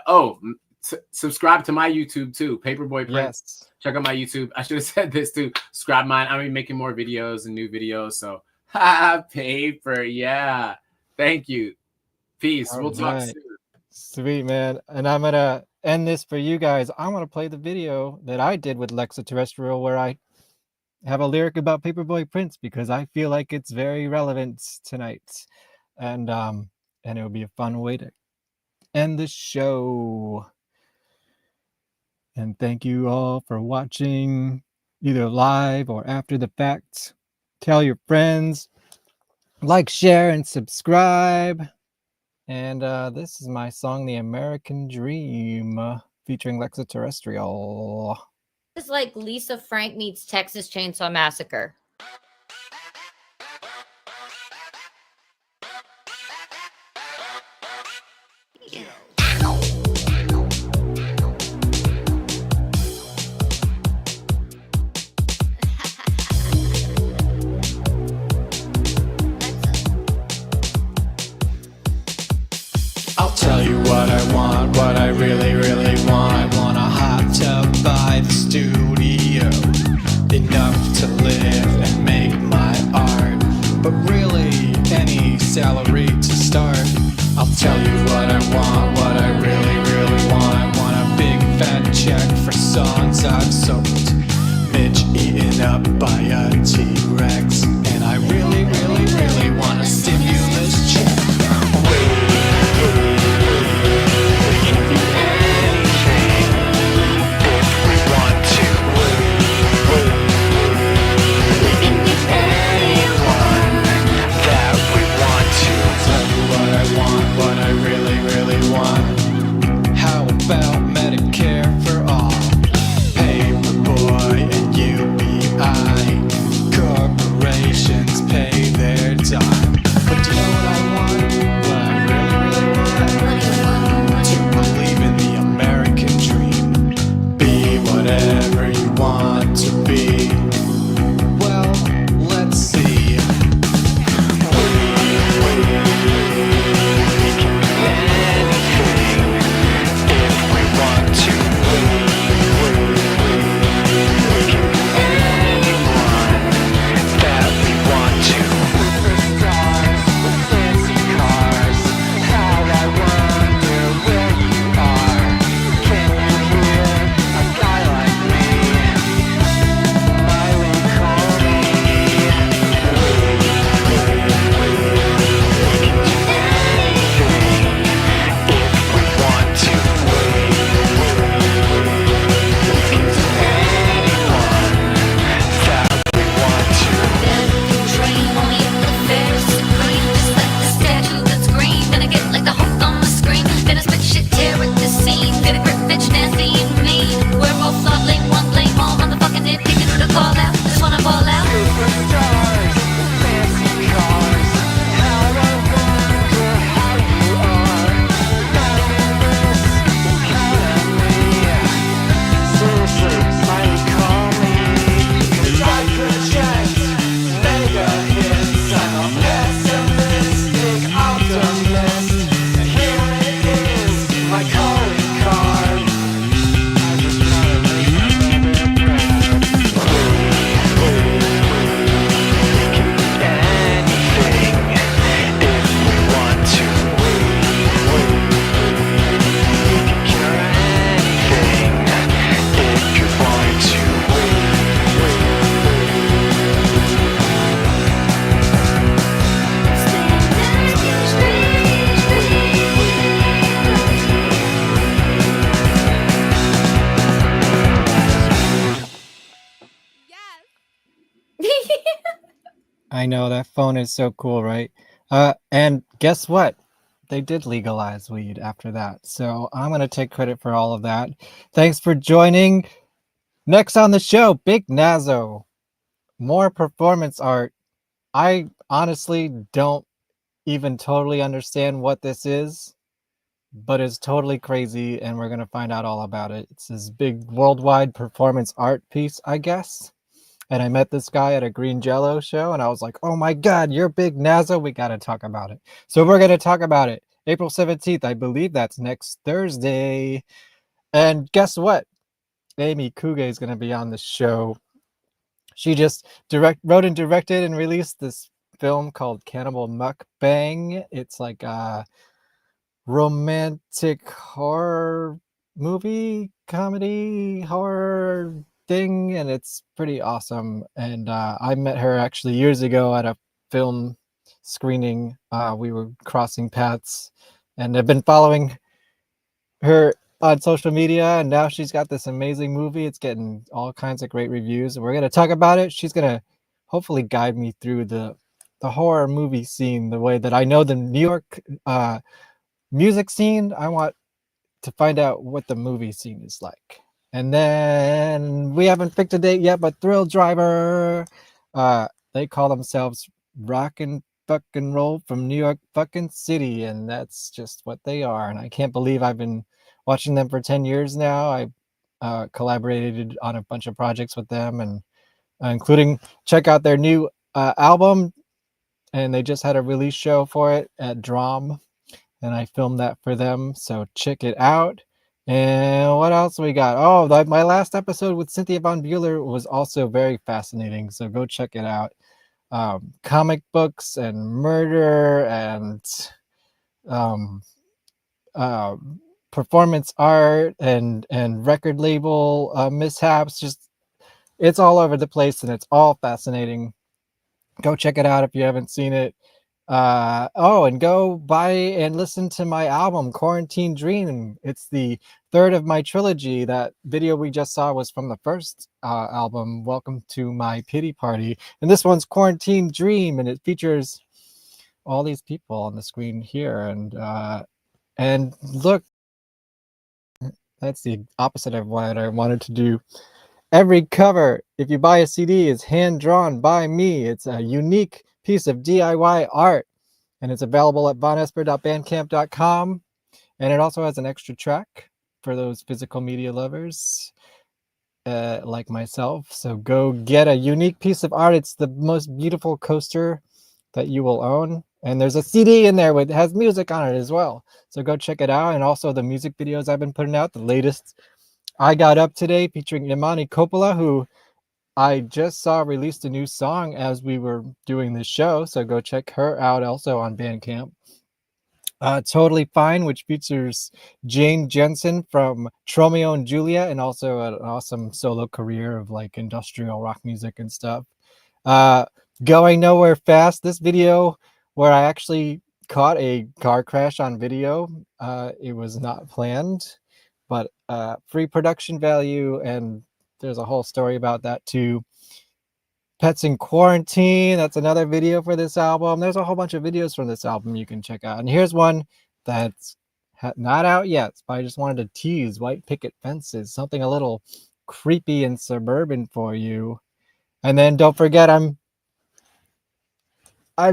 Subscribe to my YouTube too, Paperboy Prince. Yes. Check out my YouTube. I should have said this too. Subscribe mine. I'm making more videos and new videos. So paper, yeah. Thank you. Peace. We'll talk soon. Sweet, man. And I'm gonna end this for you guys. I'm gonna play the video that I did with Lexa Terrestrial where I have a lyric about Paperboy Prince because I feel like it's very relevant tonight. And it'll be a fun way to end the show. And thank you all for watching either live or after the fact. Tell your friends, like, share, and subscribe. And this is my song, The American Dream, featuring Lexa Terrestrial. It's like Lisa Frank meets Texas Chainsaw Massacre. I'll tell you what I want, what I really, really want. I want a hot tub by the studio, enough to live and make my art, but really any salary to start. I'll tell you what I want, what I really, really want. I want a big fat check for songs I've sold, Mitch eaten up by a T-Rex, and I really, really, really want a stimulus check. What I really want to be? Well, let's see. We can do anything if we want to. We can do anyone that we want to. Superstars with fancy cars. How I wonder where you are. Can you hear a guy like me? Miley, call me. We can do anything if we want to. We can do anyone that we want to. Dream only if the fair's supreme. Just like the statue that's green. Gonna get like the Hulk on the screen. Gonna spit shit, tear at the scene. Gonna grip bitch, nasty and mean. We're both not blame one, blame all. Motherfucking it, picking who to call out. Just wanna ball out. Superstars, fancy cars. How I wonder how you are. Not in this economy. Seriously, Miley, call me. 'Cause I project mega hits. I'm a pessimistic optimist. And here it is, my calling card. I just gotta make my mother proud. We can do anything if we want to. We can cure anything if you want to. I know that phone is so cool, right? And guess what? They did legalize weed after that. So I'm going to take credit for all of that. Thanks for joining. Next on the show, Big Nazo. More performance art. I honestly don't even totally understand what this is, but it's totally crazy, and we're going to find out all about it. It's this big worldwide performance art piece, I guess. And I met this guy at a Green Jello show, and I was like, oh my God, you're Big Nazo. We got to talk about it. So we're going to talk about it. April 17th, I believe that's next Thursday. And guess what? Amy Kuge is going to be on the show. She just wrote and directed and released this film called Cannibal Mukbang. It's like a romantic horror movie, comedy, horror thing, and it's pretty awesome. And I met her actually years ago at a film screening. We were crossing paths, and I've been following her on social media, and now she's got this amazing movie. It's getting all kinds of great reviews, and we're going to talk about it. She's going to hopefully guide me through the horror movie scene the way that I know the New York music scene. I want to find out what the movie scene is like. And then we haven't picked a date yet, but Thrill Driver, they call themselves rock and fucking roll from New York fucking city, and that's just what they are. And I can't believe I've been watching them for 10 years now. I collaborated on a bunch of projects with them, and including check out their new album, and they just had a release show for it at Drum, and I filmed that for them, so check it out. And what else we got? Oh, my last episode with Cynthia Von Bueller was also very fascinating, so go check it out. Comic books and murder and performance art and record label mishaps. Just it's all over the place, and it's all fascinating. Go check it out if you haven't seen it. And go buy and listen to my album Quarantine Dream. It's the third of my trilogy. That video we just saw was from the first album, Welcome to My Pity Party, and this one's Quarantine Dream, and it features all these people on the screen here. And look, that's the opposite of what I wanted to do. Every cover, if you buy a CD, is hand drawn by me. It's a unique piece of DIY art, and it's available at vonesper.bandcamp.com, and it also has an extra track for those physical media lovers. like myself. So go get a unique piece of art. It's the most beautiful coaster that you will own. And there's a CD in there with has music on it as well. So go check it out. And also the music videos I've been putting out. The latest I Got Up Today featuring Imani Coppola, who I just saw released a new song as we were doing this show. So go check her out also on Bandcamp. Totally Fine, which features Jane Jensen from Tromeo and Julia, and also an awesome solo career of like industrial rock music and stuff. Going Nowhere Fast, this video where I actually caught a car crash on video. It was not planned, but free production value, and there's a whole story about that too. Pets in Quarantine, that's another video for this album. There's a whole bunch of videos from this album you can check out. And here's one that's not out yet, but I just wanted to tease White Picket Fences, something a little creepy and suburban for you. And then don't forget, I'm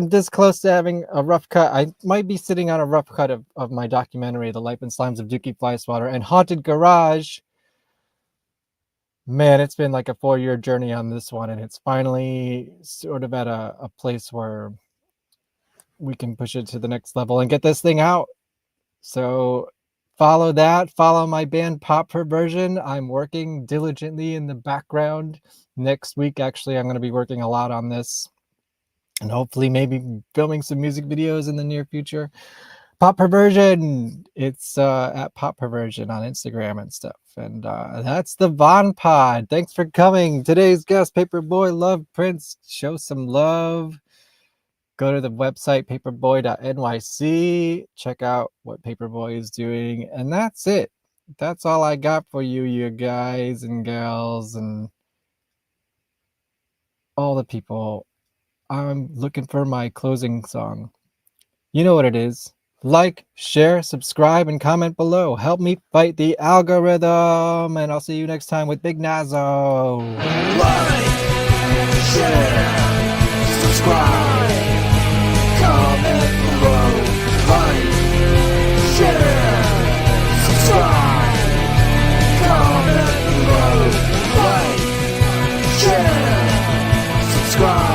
this close to having a rough cut. I might be sitting on a rough cut of my documentary, The Life and Slimes of Dookie Flyswatter, and Haunted Garage. Man, it's been like a 4-year journey on this one, and it's finally sort of at a place where we can push it to the next level and get this thing out. So follow that. Follow my band Pop Perversion. I'm working diligently in the background. Next week, actually, I'm going to be working a lot on this, and hopefully maybe filming some music videos in the near future. Pop Perversion, it's at Pop Perversion on Instagram and stuff. And that's the VonPod. Thanks for coming. Today's guest, Paperboy Love Prince. Show some love. Go to the website, paperboy.nyc. Check out what Paperboy is doing. And that's it. That's all I got for you, you guys and gals and all the people. I'm looking for my closing song. You know what it is. Like, share, subscribe, and comment below. Help me fight the algorithm. And I'll see you next time with Big Nazo. Like, share, subscribe, comment below. Like, share, subscribe, comment below. Like, share, subscribe.